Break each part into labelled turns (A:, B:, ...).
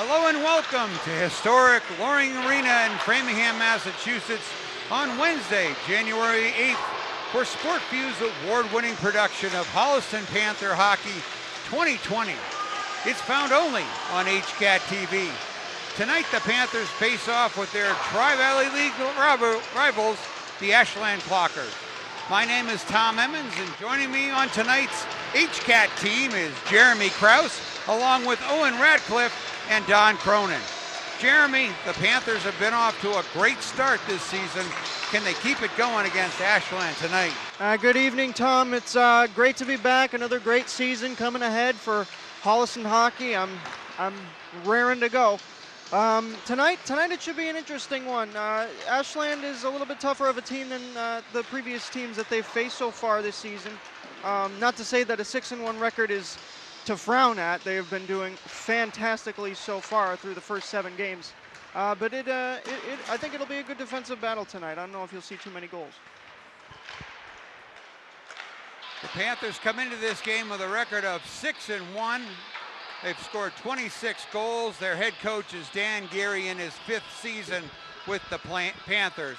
A: Hello and welcome to historic Loring Arena in Framingham, Massachusetts on Wednesday, January 8th for SportView's award-winning production of Holliston Panther Hockey 2020. It's found only on HCAT TV. Tonight the Panthers face off with their Tri-Valley League rivals, the Ashland Clockers. My name is Tom Emmons, and joining me on tonight's HCAT team is Jeremy Krauss, along with Owen Radcliffe and Don Cronin. Jeremy, the Panthers have been off to a great start this season. Can they keep it going against Ashland tonight?
B: Good evening, Tom. It's great to be back. Another great season coming ahead for Holliston hockey. I'm raring to go. Tonight it should be an interesting one. Ashland is a little bit tougher of a team than the previous teams that they've faced so far this season. Not to say that a 6-1 record is to frown at. They have been doing fantastically so far through the first 7 games. But I think it'll be a good defensive battle tonight. I don't know if you'll see too many goals.
A: The Panthers come into this game with a record of 6-1. They've scored 26 goals. Their head coach is Dan Geary in his 5th season with the Panthers.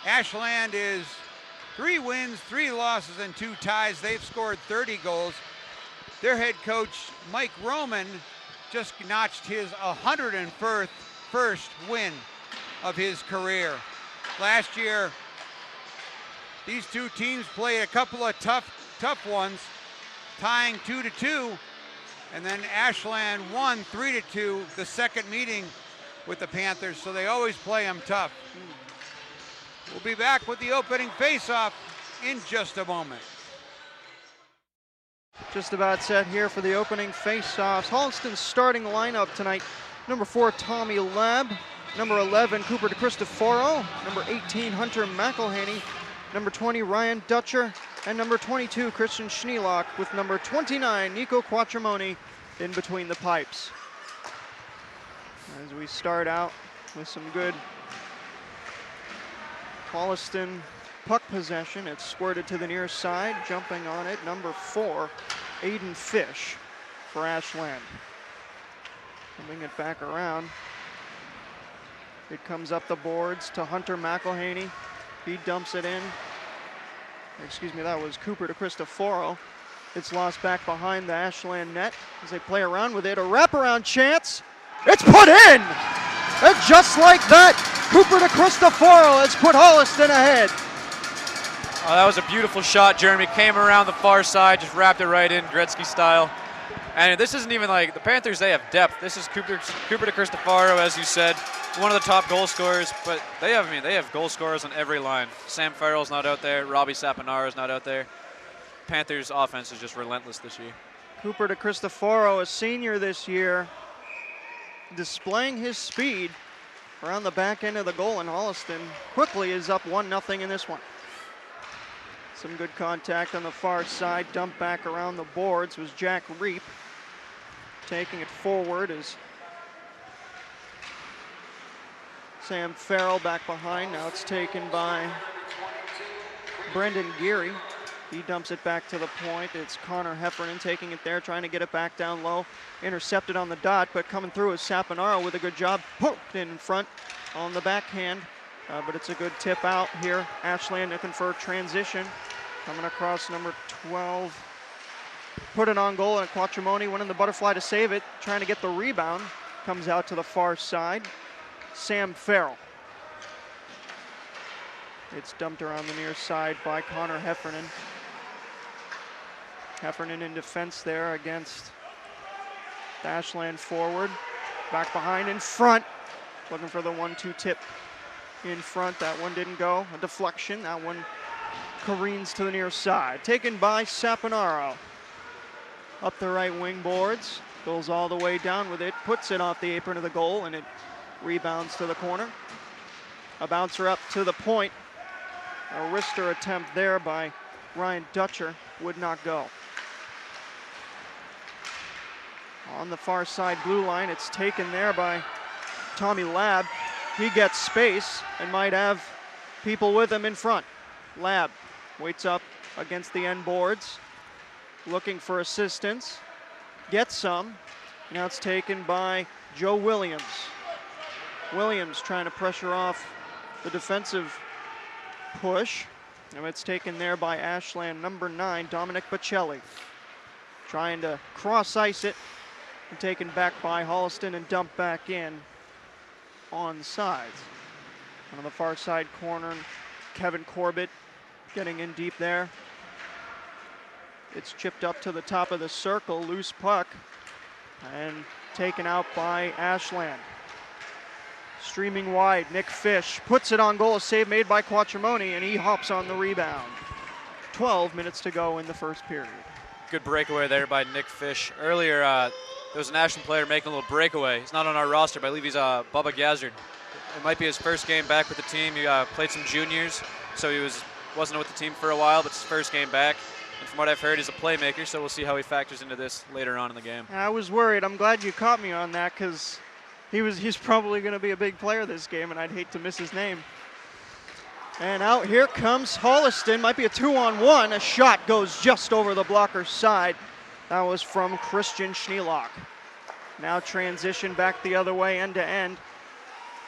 A: Ashland is 3 wins, 3 losses, and 2 ties. They've scored 30 goals. Their head coach, Mike Roman, just notched his 101st win of his career. Last year, these two teams played a couple of tough ones, tying 2-2, and then Ashland won 3-2 the second meeting with the Panthers, so they always play them tough. We'll be back with the opening face-off in just a moment.
B: Just about set here for the opening face-offs. Holliston's starting lineup tonight: number 4, Tommy Labb; number 11, Cooper DeCristoforo; number 18, Hunter McElhaney; number 20, Ryan Dutcher; and number 22, Christian Schneelock, with number 29, Nico Quattromoni, in between the pipes. As we start out with some good Holliston puck possession, it's squirted to the near side. Jumping on it, number 4, Aiden Fish for Ashland. Coming it back around. It comes up the boards to Hunter McElhaney. He dumps it in. Excuse me, that was Cooper DeCristoforo. It's lost back behind the Ashland net as they play around with it. A wraparound chance. It's put in! And just like that, Cooper DeCristoforo has put Holliston ahead.
C: Oh, that was a beautiful shot. Jeremy came around the far side, just wrapped it right in, Gretzky style. And this isn't even like the Panthers, they have depth. This is Cooper DeCristoforo, as you said, one of the top goal scorers, but they have goal scorers on every line. Sam Farrell's not out there, Robbie Saponara's not out there. Panthers offense is just relentless this year.
B: Cooper DeCristoforo, a senior this year, displaying his speed around the back end of the goal, and Holliston quickly is up 1-0 in this one. Some good contact on the far side. Dump back around the boards was Jack Reap. Taking it forward is Sam Farrell back behind. Now it's taken by Brendan Geary. He dumps it back to the point. It's Connor Heffernan taking it there, trying to get it back down low. Intercepted on the dot, but coming through is Saponara with a good job. Poked in front on the backhand. But it's a good tip out here. Ashland looking for a transition. Coming across number 12. Put it on goal, and Quattromoni winning the butterfly to save it. Trying to get the rebound. Comes out to the far side. Sam Farrell. It's dumped around the near side by Connor Heffernan. Heffernan in defense there against the Ashland forward. Back behind in front. Looking for the 1-2 tip in front. That one didn't go. A deflection. That one careens to the near side. Taken by Saponara. Up the right wing boards. Goes all the way down with it. Puts it off the apron of the goal, and it rebounds to the corner. A bouncer up to the point. A wrister attempt there by Ryan Dutcher would not go. On the far side blue line, it's taken there by Tommy Labb. He gets space and might have people with him in front. Labb waits up against the end boards, looking for assistance. Gets some. Now it's taken by Joe Williams. Williams trying to pressure off the defensive push. And it's taken there by Ashland number 9, Dominic Bocelli. Trying to cross ice it and taken back by Holliston and dumped back in on the sides. On the far side corner, Kevin Corbett getting in deep there. It's chipped up to the top of the circle, loose puck, and taken out by Ashland. Streaming wide, Nick Fish puts it on goal, a save made by Quattromoni, and he hops on the rebound. 12 minutes to go in the first period.
C: Good breakaway there by Nick Fish. Earlier, there was an Ashland player making a little breakaway. He's not on our roster, but I believe he's Bubba Gazzard. It might be his first game back with the team. He played some juniors, so he wasn't with the team for a while, but it's his first game back. And from what I've heard, he's a playmaker, so we'll see how he factors into this later on in the game.
B: I was worried. I'm glad you caught me on that, because he's probably going to be a big player this game, and I'd hate to miss his name. And out here comes Holliston. Might be a 2-on-1. A shot goes just over the blocker's side. That was from Christian Schneelock. Now transition back the other way, end to end.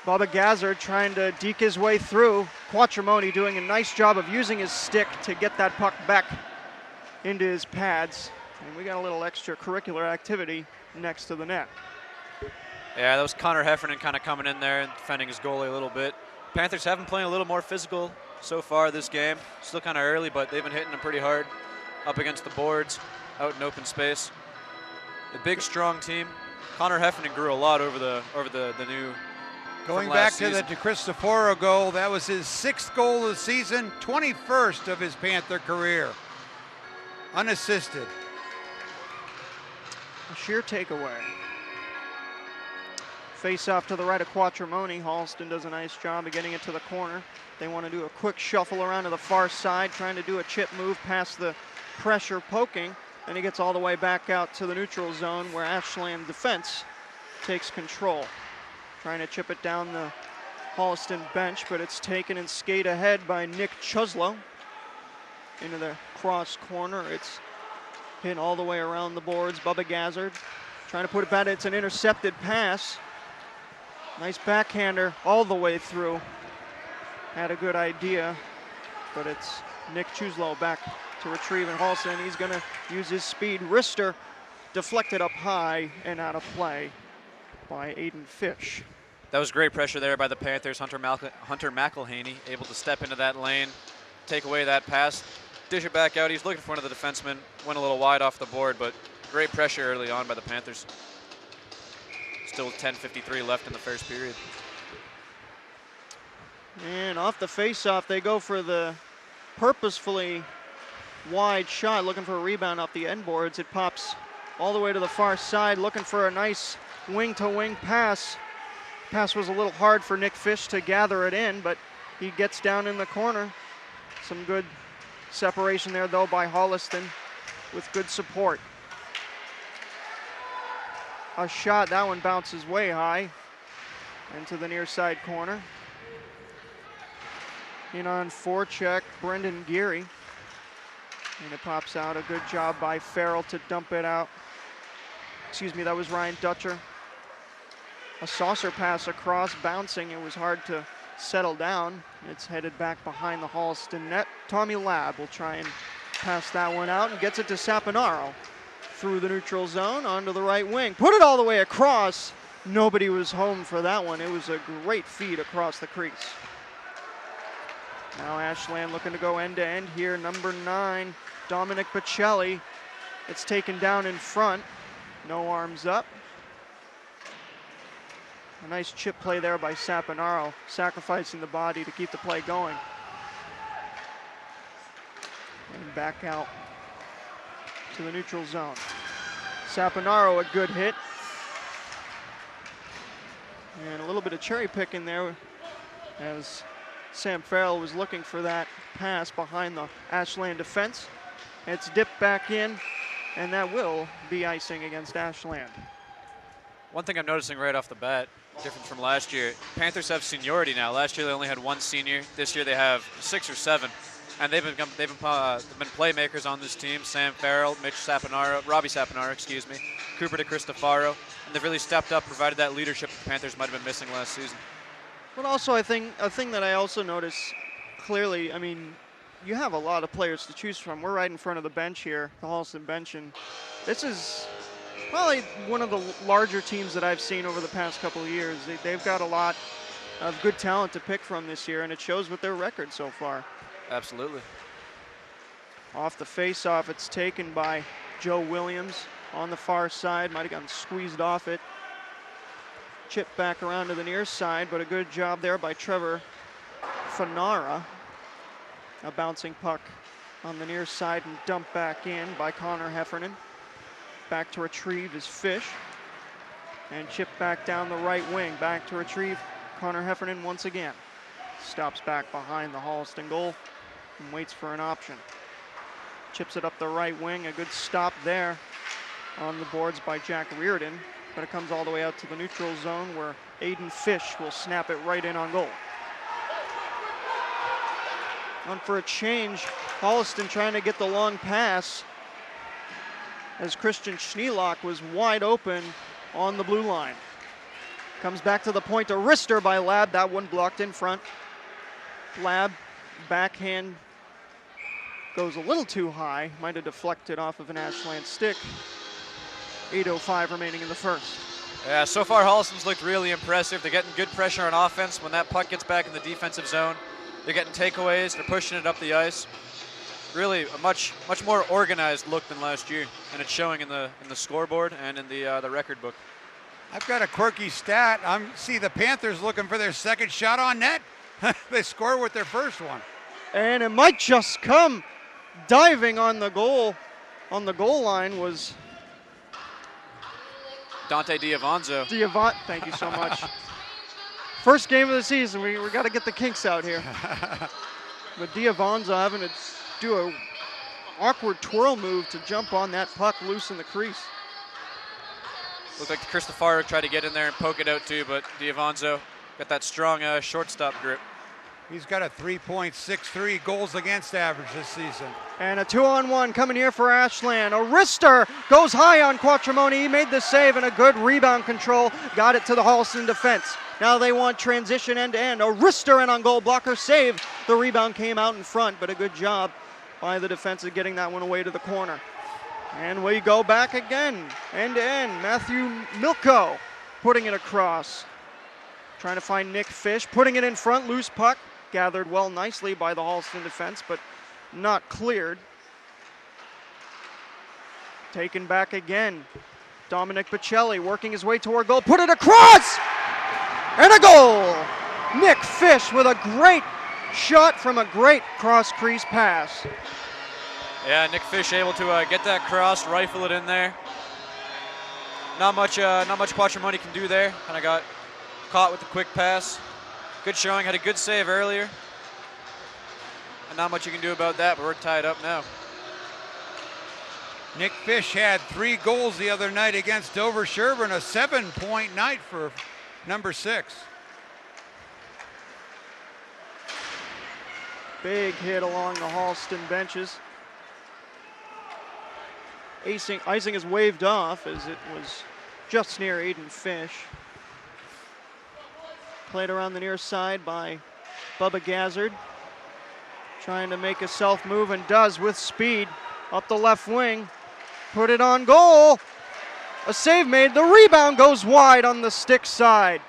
B: Bubba Gazzard trying to deke his way through. Quattromoni doing a nice job of using his stick to get that puck back into his pads. And we got a little extracurricular activity next to the net.
C: Yeah, that was Connor Heffernan kind of coming in there and defending his goalie a little bit. Panthers have been playing a little more physical so far this game. Still kind of early, but they've been hitting them pretty hard up against the boards, out in open space. A big, strong team. Connor Heffernan grew a lot over the new.
A: Going back to the DeCristoforo goal, that was his 6th goal of the season, 21st of his Panther career. Unassisted.
B: A sheer takeaway. Face off to the right of Quattromoni. Holliston does a nice job of getting it to the corner. They want to do a quick shuffle around to the far side, trying to do a chip move past the pressure poking. And he gets all the way back out to the neutral zone where Ashland defense takes control. Trying to chip it down the Holliston bench, but it's taken and skate ahead by Nick Chuslow into the cross corner. It's hit all the way around the boards. Bubba Gazzard trying to put it back. It's an intercepted pass. Nice backhander all the way through. Had a good idea, but it's Nick Chuslow back to retrieve in Holliston. He's going to use his speed. Wrister deflected up high and out of play by Aiden Fish.
C: That was great pressure there by the Panthers. Hunter McElhaney able to step into that lane, take away that pass, dish it back out. He's looking for one of the defensemen, went a little wide off the board, but great pressure early on by the Panthers. Still 10:53 left in the first period.
B: And off the face-off, they go for the purposefully wide shot, looking for a rebound off the end boards. It pops all the way to the far side, looking for a nice wing-to-wing pass. Pass was a little hard for Nick Fish to gather it in, but he gets down in the corner. Some good separation there, though, by Holliston with good support. A shot, that one bounces way high into the near side corner. In on forecheck, Brendan Geary. And it pops out. A good job by Farrell to dump it out. Excuse me, that was Ryan Dutcher. A saucer pass across, bouncing. It was hard to settle down. It's headed back behind the Holliston net. Tommy Labb will try and pass that one out and gets it to Saponaro. Through the neutral zone, onto the right wing. Put it all the way across. Nobody was home for that one. It was a great feed across the crease. Now Ashland looking to go end to end here. Number 9, Dominic Bocelli. It's taken down in front. No arms up. A nice chip play there by Saponaro, sacrificing the body to keep the play going. And back out to the neutral zone. Saponaro, a good hit. And a little bit of cherry picking there as Sam Farrell was looking for that pass behind the Ashland defense. It's dipped back in, and that will be icing against Ashland.
C: One thing I'm noticing right off the bat, different from last year, Panthers have seniority now. Last year they only had 1 senior. This year they have 6 or 7. And they've been playmakers on this team. Sam Farrell, Robbie Saponaro, excuse me. Cooper to Cristofaro, and they've really stepped up, provided that leadership the Panthers might have been missing last season.
B: But also, I think a thing that I also notice clearly, I mean, you have a lot of players to choose from. We're right in front of the bench here, the Holliston bench, and this is probably one of the larger teams that I've seen over the past couple of years. They've got a lot of good talent to pick from this year, and it shows with their record so far.
C: Absolutely.
B: Off the face-off, it's taken by Joe Williams on the far side. Might have gotten squeezed off it. Chip back around to the near side, but a good job there by Trevor Fanara. A bouncing puck on the near side and dumped back in by Connor Heffernan. Back to retrieve is Fish. And chip back down the right wing. Back to retrieve Connor Heffernan once again. Stops back behind the Holliston goal and waits for an option. Chips it up the right wing. A good stop there on the boards by Jack Reardon. But it comes all the way out to the neutral zone where Aiden Fish will snap it right in on goal. On for a change, Holliston trying to get the long pass as Christian Schneelock was wide open on the blue line. Comes back to the point, a wrister by Lab, that one blocked in front. Lab, backhand, goes a little too high, might have deflected off of an Ashland stick. 8:05 remaining in the first.
C: Yeah, so far Holliston's looked really impressive. They're getting good pressure on offense when that puck gets back in the defensive zone. They're getting takeaways, they're pushing it up the ice. Really a much more organized look than last year, and it's showing in the scoreboard and in the record book.
A: I've got a quirky stat. See the Panthers looking for their second shot on net. They score with their first one.
B: And it might just come. Diving on the goal line was
C: Dante Diavanzo.
B: Thank you so much. First game of the season, we got to get the kinks out here. But Diavanzo having to do a awkward twirl move to jump on that puck loose in the crease.
C: Looked like Cristofaro tried to get in there and poke it out too, but Diavanzo got that strong shortstop grip.
A: He's got a 3.63 goals against average this season.
B: And a 2-on-1 coming here for Ashland. A wrister goes high on Quattromoni. He made the save and a good rebound control. Got it to the Holliston defense. Now they want transition end-to-end. A wrister in on goal. Blocker save. The rebound came out in front, but a good job by the defense of getting that one away to the corner. And we go back again. End-to-end. Matthew Milko putting it across. Trying to find Nick Fish. Putting it in front. Loose puck. Gathered well nicely by the Holliston defense, but not cleared. Taken back again. Dominic Pacelli working his way toward goal. Put it across! And a goal! Nick Fish with a great shot from a great cross-crease pass.
C: Yeah, Nick Fish able to get that cross, rifle it in there. Not much Quattromoni can do there. Kind of got caught with the quick pass. Good showing, had a good save earlier. And not much you can do about that, but we're tied up now.
A: Nick Fish had 3 goals the other night against Dover Sherburne, a 7-point night for number 6.
B: Big hit along the Holliston benches. Icing is waved off as it was just near Aiden Fish. Played around the near side by Bubba Gazzard. Trying to make a self move and does with speed. Up the left wing. Put it on goal. A save made. The rebound goes wide on the stick side.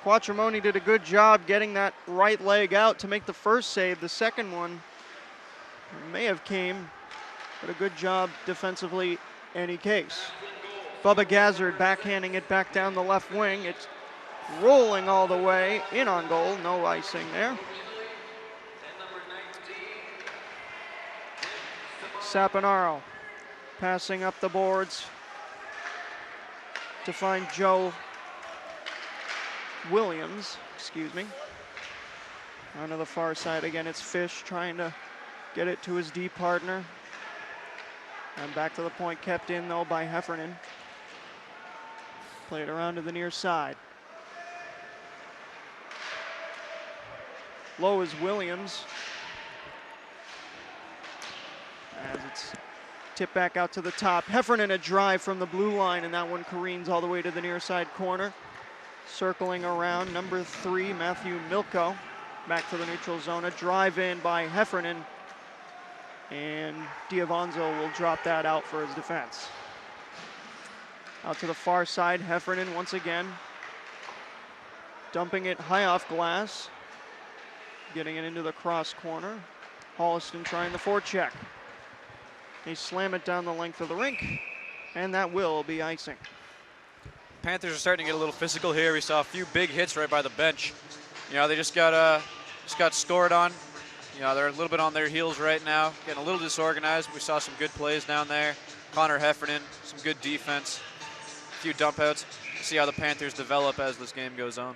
B: Quattromoni did a good job getting that right leg out to make the first save. The second one may have came, but a good job defensively any case. Bubba Gazzard backhanding it back down the left wing. It's rolling all the way in on goal. No icing there. Saponaro passing up the boards to find Joe Williams, Onto the far side again, it's Fish trying to get it to his D partner. And back to the point, kept in though by Heffernan. Played around to the near side. Low is Williams. As it's Tip back out to the top. Heffernan a drive from the blue line, and that one careens all the way to the near side corner. Circling around, number 3, Matthew Milko, back to the neutral zone. A drive in by Heffernan, and Diavanzo will drop that out for his defense. Out to the far side, Heffernan once again, dumping it high off glass, getting it into the cross corner. Holliston trying the forecheck. They slam it down the length of the rink, and that will be icing.
C: Panthers are starting to get a little physical here. We saw a few big hits right by the bench. You know, they just got scored on. You know, they're a little bit on their heels right now, getting a little disorganized. We saw some good plays down there. Connor Heffernan, some good defense, a few dump outs. See how the Panthers develop as this game goes on.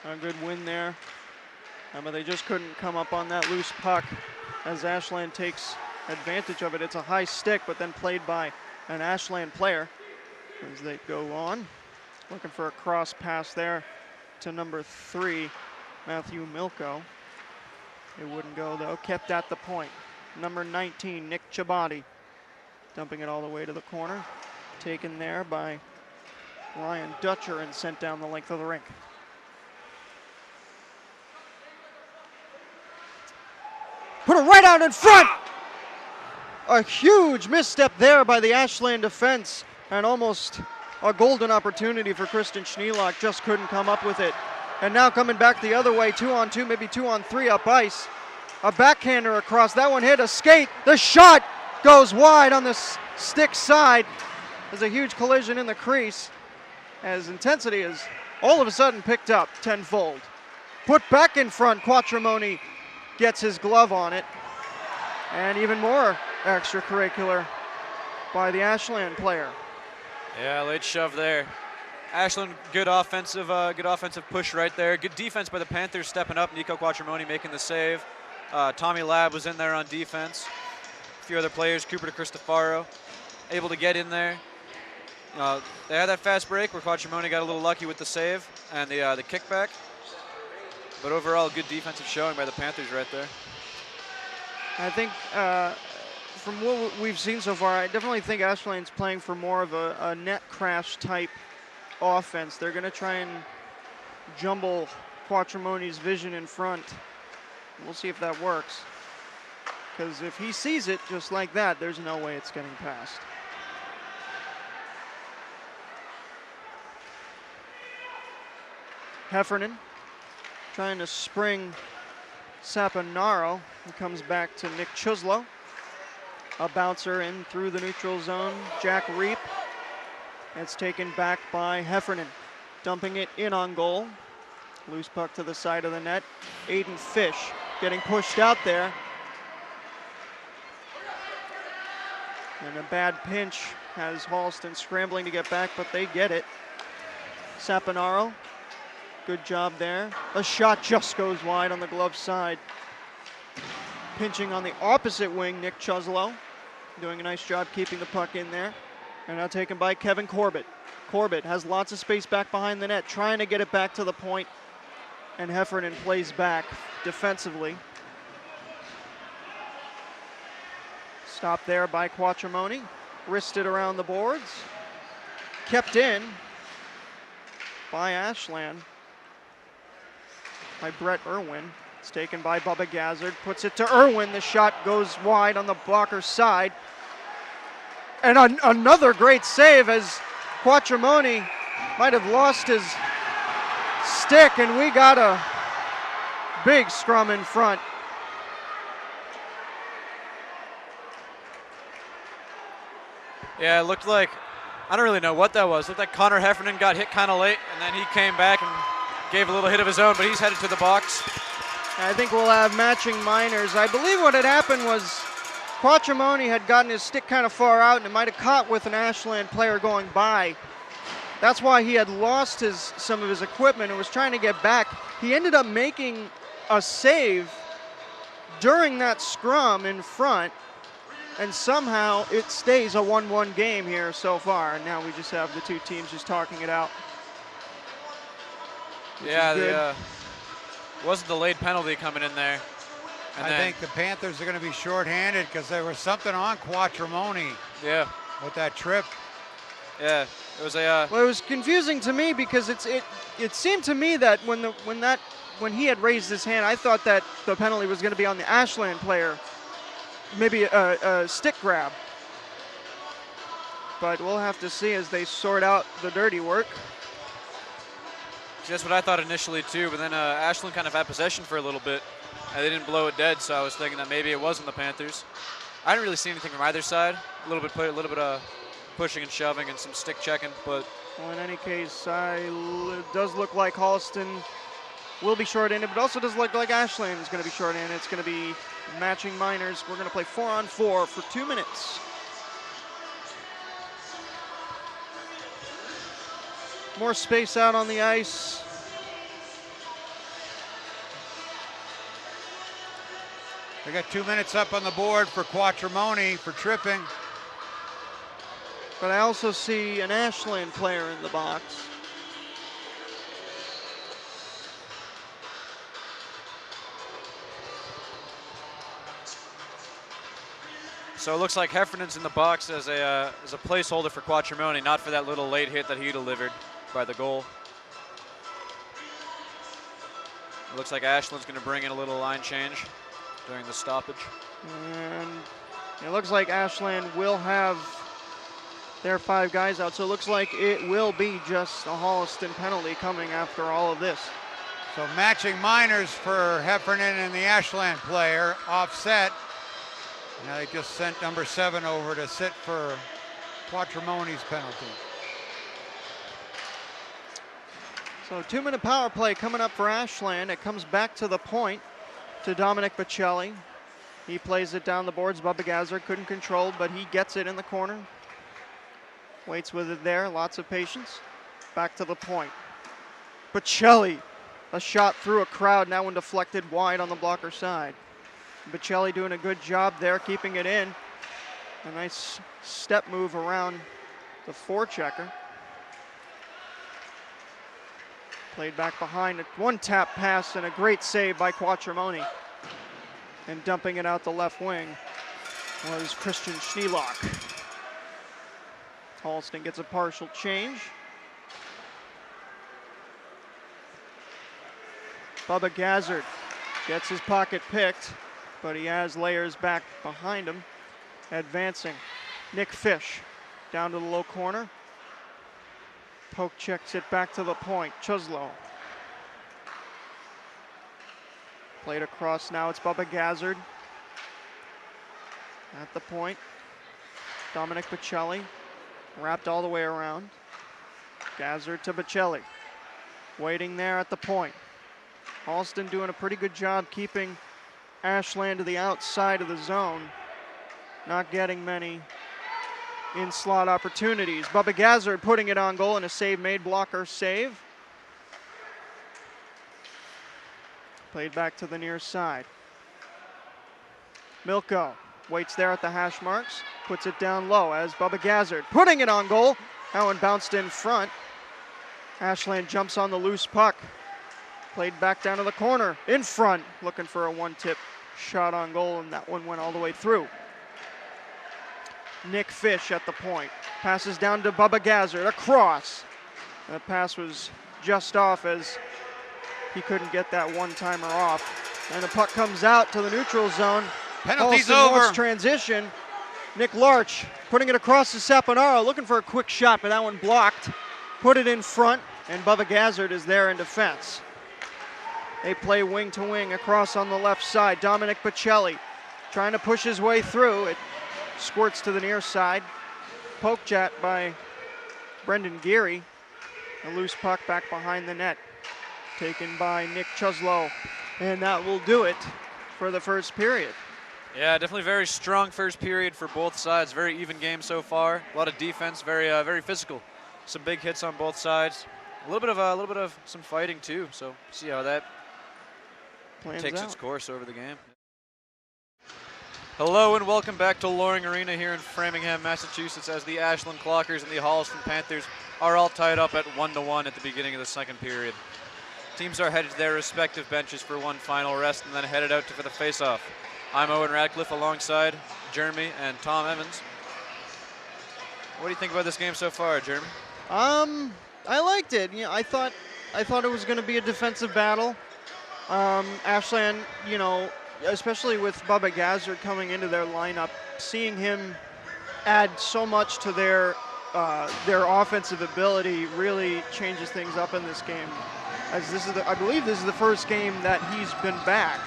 B: A good win there. But they just couldn't come up on that loose puck as Ashland takes advantage of it. It's a high stick, but then played by an Ashland player as they go on. Looking for a cross pass there to number 3, Matthew Milko. It wouldn't go though, kept at the point. Number 19, Nick Chabati, dumping it all the way to the corner. Taken there by Ryan Dutcher and sent down the length of the rink. Put it right out in front! A huge misstep there by the Ashland defense, and almost a golden opportunity for Kristen Schneelock, just couldn't come up with it. And now coming back the other way, 2-on-2, maybe 2-on-3 up ice. A backhander across, that one hit a skate. The shot goes wide on the stick side. There's a huge collision in the crease as intensity is all of a sudden picked up tenfold. Put back in front, Quattromoni gets his glove on it. And even more extracurricular by the Ashland player.
C: Yeah, late shove there. Ashland, good offensive push right there. Good defense by the Panthers stepping up. Nico Quattromoni making the save. Tommy Labb was in there on defense. A few other players, Cooper DeCristofaro, able to get in there. They had that fast break where Quattromoni got a little lucky with the save and the kickback. But overall, good defensive showing by the Panthers right there.
B: I think from what we've seen so far, I definitely think Ashland's playing for more of a net crash type offense. They're going to try and jumble Quattromoni's vision in front. We'll see if that works. Because if he sees it just like that, there's no way it's getting past. Heffernan trying to spring Saponaro. He comes back to Nick Chuslow. A bouncer in through the neutral zone. Jack Reap. It's taken back by Heffernan. Dumping it in on goal. Loose puck to the side of the net. Aiden Fish getting pushed out there. And a bad pinch has Holliston scrambling to get back, but they get it. Saponaro. Good job there. A shot just goes wide on the glove side. Pinching on the opposite wing, Nick Chuslow. Doing a nice job keeping the puck in there. And now taken by Kevin Corbett. Corbett has lots of space back behind the net, trying to get it back to the point. And Heffernan plays back defensively. Stopped there by Quattromoni. Wristed around the boards. Kept in by Ashland. By Brett Irwin. It's taken by Bubba Gazzard. Puts it to Irwin. The shot goes wide on the blocker's side. And another great save as Quattromoni might have lost his stick, and we got a big scrum in front.
C: Yeah, it looked like, I don't really know what that was. It looked like Connor Heffernan got hit kind of late, and then he came back and gave a little hit of his own, but he's headed to the box.
B: I think we'll have matching minors. I believe what had happened was Quattromoni had gotten his stick kind of far out, and it might have caught with an Ashland player going by. That's why he had lost some of his equipment and was trying to get back. He ended up making a save during that scrum in front, and somehow it stays a 1-1 game here so far. And now we just have the two teams just talking it out.
C: Yeah, wasn't the late penalty coming in there.
A: I think the Panthers are going to be shorthanded because there was something on Quattromoni.
C: Yeah.
A: With that trip.
C: Yeah, it was a.
B: Well, it was confusing to me because it seemed to me that when he had raised his hand, I thought that the penalty was going to be on the Ashland player, maybe a stick grab. But we'll have to see as they sort out the dirty work.
C: See, that's what I thought initially too, but then Ashland kind of had possession for a little bit, and they didn't blow it dead. So I was thinking that maybe it wasn't the Panthers. I didn't really see anything from either side. A little bit of pushing and shoving and some stick checking, but.
B: Well, in any case, it does look like Holliston will be short-handed, but also does look like Ashland is going to be short-handed. It's going to be matching minors. We're going to play 4-on-4 for 2 minutes. More space out on the ice.
A: They got 2 minutes up on the board for Quattromoni for tripping.
B: But I also see an Ashland player in the box.
C: So it looks like Heffernan's in the box as a placeholder for Quattromoni, not for that little late hit that he delivered by the goal. It looks like Ashland's going to bring in a little line change during the stoppage.
B: And it looks like Ashland will have their 5 guys out, so it looks like it will be just a Holliston penalty coming after all of this.
A: So matching minors for Heffernan and the Ashland player, offset. Now they just sent number 7 over to sit for Quattromoni's penalty.
B: So 2-minute power play coming up for Ashland. It comes back to the point to Dominic Bocelli. He plays it down the boards. Bubba Gazzard couldn't control, but he gets it in the corner. Waits with it there, lots of patience. Back to the point. Bocelli, a shot through a crowd, now one deflected wide on the blocker side. Bocelli doing a good job there, keeping it in. A nice step move around the forechecker. Played back behind, one tap pass and a great save by Quattromoni. And dumping it out the left wing was Christian Schneelock. Holliston gets a partial change. Bubba Gazzard gets his pocket picked, but he has layers back behind him. Advancing, Nick Fish down to the low corner. Poke checks it back to the point, Chuslow. Played across now, it's Bubba Gazzard. At the point, Dominic Bocelli. Wrapped all the way around. Gazzard to Bocelli. Waiting there at the point. Holliston doing a pretty good job keeping Ashland to the outside of the zone. Not getting many in-slot opportunities. Bubba Gazzard putting it on goal and a save made, blocker save. Played back to the near side. Milko waits there at the hash marks, puts it down low as Bubba Gazzard putting it on goal. That one bounced in front. Ashland jumps on the loose puck. Played back down to the corner, in front, looking for a one-tip shot on goal, and that one went all the way through. Nick Fish at the point. Passes down to Bubba Gazzard, across. The pass was just off as he couldn't get that one-timer off. And the puck comes out to the neutral zone.
A: Penalty's
B: Holliston
A: over.
B: wants transition. Nick Larch putting it across to Saponaro, looking for a quick shot, but that one blocked. Put it in front, and Bubba Gazzard is there in defense. They play wing to wing across on the left side. Dominic Bocelli trying to push his way through. It squirts to the near side. Poke chat by Brendan Geary. A loose puck back behind the net. Taken by Nick Chuslow. And that will do it for the first period.
C: Yeah, definitely very strong first period for both sides. Very even game so far. A lot of defense, very physical. Some big hits on both sides. A little bit of some fighting too. So see how that takes its course over the game. Hello and welcome back to Loring Arena here in Framingham, Massachusetts, as the Ashland Clockers and the Holliston Panthers are all tied up at 1-1 at the beginning of the second period. Teams are headed to their respective benches for one final rest and then headed out for the face-off. I'm Owen Radcliffe alongside Jeremy and Tom Emmons. What do you think about this game so far, Jeremy?
B: I liked it. You know, I thought it was going to be a defensive battle. Ashland, you know, especially with Bubba Gazzard coming into their lineup, seeing him add so much to their offensive ability really changes things up in this game. As this is, I believe, this is the first game that he's been back.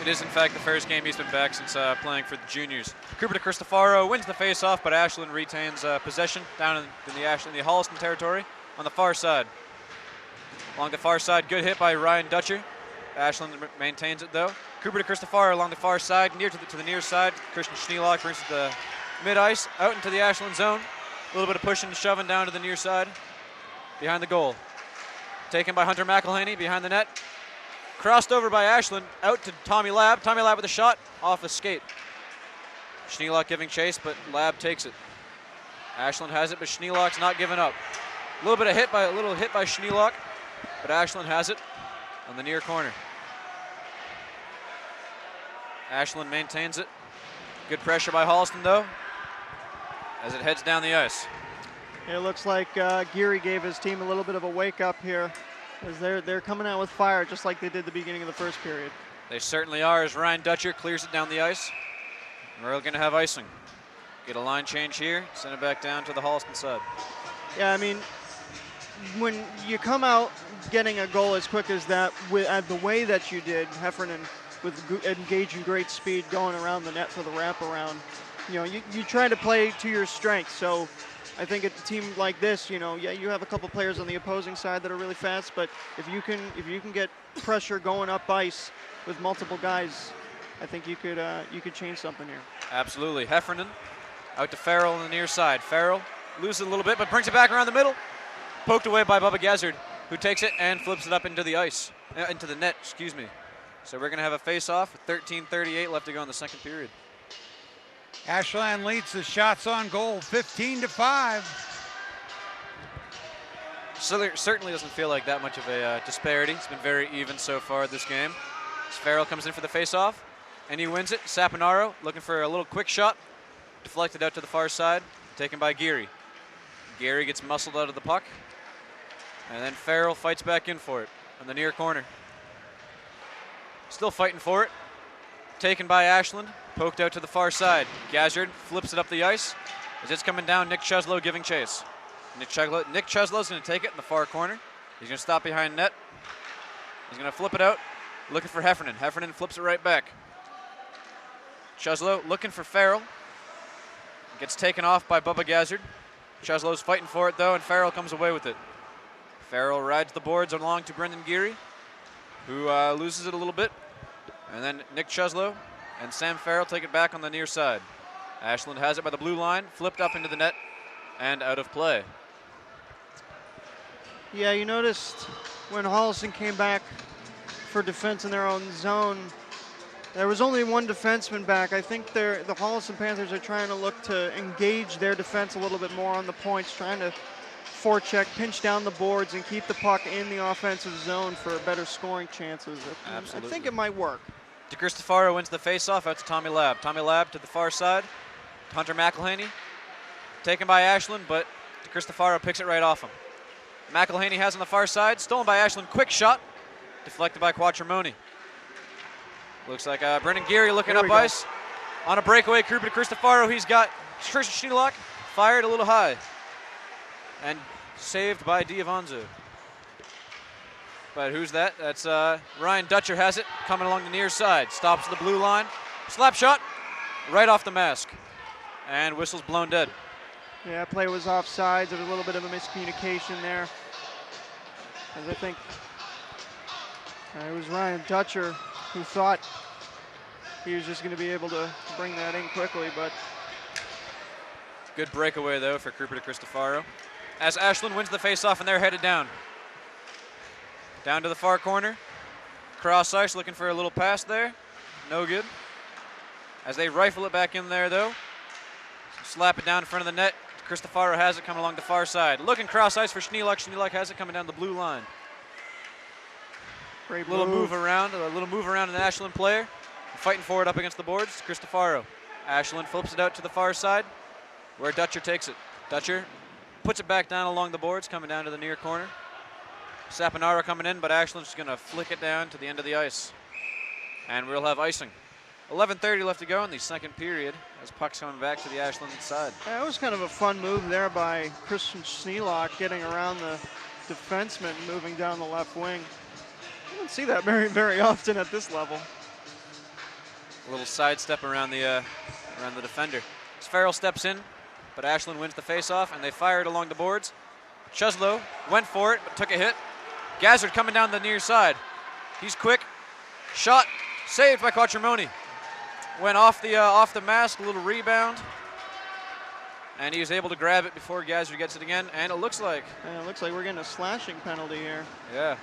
C: It is, in fact, the first game he's been back since playing for the juniors. Cooper DeCristofaro wins the face-off, but Ashland retains possession down in the Holliston territory on the far side. Along the far side, good hit by Ryan Dutcher. Ashland maintains it, though. Cooper DeCristofaro along the far side, to the near side. Christian Schneelock brings it to the mid-ice, out into the Ashland zone. A little bit of pushing and shoving down to the near side, behind the goal. Taken by Hunter McElhaney behind the net. Crossed over by Ashland, out to Tommy Lab. Tommy Lab with a shot, off a skate. Schneelock giving chase, but Lab takes it. Ashland has it, but Schneelock's not giving up. A little hit by Schneelock, but Ashland has it on the near corner. Ashland maintains it. Good pressure by Holliston, though, as it heads down the ice.
B: It looks like Geary gave his team a little bit of a wake-up here, as they're coming out with fire just like they did the beginning of the first period.
C: They certainly are, as Ryan Dutcher clears it down the ice. We're going to have icing. Get a line change here, send it back down to the Holliston side.
B: Yeah, I mean, when you come out getting a goal as quick as that, with the way that you did, Heffernan, with engaging great speed going around the net for the wraparound, you know, you try to play to your strengths. So I think at a team like this, you know, yeah, you have a couple players on the opposing side that are really fast, but if you can get pressure going up ice with multiple guys, I think you could change something here.
C: Absolutely. Heffernan out to Farrell on the near side. Farrell loses it a little bit, but brings it back around the middle. Poked away by Bubba Gazzard, who takes it and flips it up into the ice, into the net, excuse me. So we're going to have a face-off with 13:38 left to go in the second period.
A: Ashland leads the shots on goal 15-5.
C: So there certainly doesn't feel like that much of a disparity. It's been very even so far this game. As Farrell comes in for the face-off, and he wins it. Saponaro looking for a little quick shot. Deflected out to the far side, taken by Geary. Geary gets muscled out of the puck, and then Farrell fights back in for it on the near corner. Still fighting for it. Taken by Ashland, poked out to the far side. Gazzard flips it up the ice. As it's coming down, Nick Cheslow giving chase. Nick Cheslow's going to take it in the far corner. He's going to stop behind net. He's going to flip it out, looking for Heffernan. Heffernan flips it right back. Cheslow looking for Farrell. Gets taken off by Bubba Gazzard. Cheslow's fighting for it, though, and Farrell comes away with it. Farrell rides the boards along to Brendan Geary, who loses it a little bit. And then Nick Cheslow and Sam Farrell take it back on the near side. Ashland has it by the blue line, flipped up into the net, and out of play.
B: Yeah, you noticed when Holliston came back for defense in their own zone, there was only one defenseman back. I think the Holliston Panthers are trying to look to engage their defense a little bit more on the points, trying to forecheck, pinch down the boards, and keep the puck in the offensive zone for better scoring chances.
C: Absolutely.
B: I think it might work.
C: DeCristofaro wins the faceoff out to Tommy Lab. Tommy Lab to the far side. Hunter McElhaney. Taken by Ashland, but DeCristofaro picks it right off him. McElhaney has on the far side. Stolen by Ashland. Quick shot. Deflected by Quattromoni. Looks like Brendan Geary looking up ice. On a breakaway, Cooper DeCristofaro. He's got Christian Schneelock fired a little high. And saved by Diavanzo. But who's that? That's Ryan Dutcher has it, coming along the near side. Stops the blue line. Slap shot, right off the mask. And whistle's blown dead.
B: Yeah, play was offside. There was a little bit of a miscommunication there. As I think it was Ryan Dutcher who thought he was just going to be able to bring that in quickly, but.
C: Good breakaway, though, for Cooper DeCristofaro. As Ashland wins the faceoff, and they're headed down. Down to the far corner. Cross ice looking for a little pass there. No good. As they rifle it back in there, though. Slap it down in front of the net. Cristofaro has it coming along the far side. Looking cross ice for Schneelock. Schneelock has it coming down the blue line.
B: Great
C: little
B: move.
C: move around, a little move around an Ashland player. Fighting forward up against the boards, Cristofaro. Ashland flips it out to the far side where Dutcher takes it. Dutcher puts it back down along the boards, coming down to the near corner. Saponara coming in, but Ashland's just gonna flick it down to the end of the ice. And we'll have icing. 11:30 left to go in the second period as puck's coming back to the Ashland side.
B: That was kind of a fun move there by Christian Schneelock, getting around the defenseman and moving down the left wing. You don't see that very often at this level.
C: A little sidestep around the defender. As Farrell steps in, but Ashland wins the faceoff, and they fire it along the boards. Cheslow went for it, but took a hit. Gazzard coming down the near side. He's quick. Shot saved by Quattromoni. Went off the mask, a little rebound, and he was able to grab it before Gazzard gets it again. And it looks like
B: we're getting a slashing penalty here.
C: Yeah,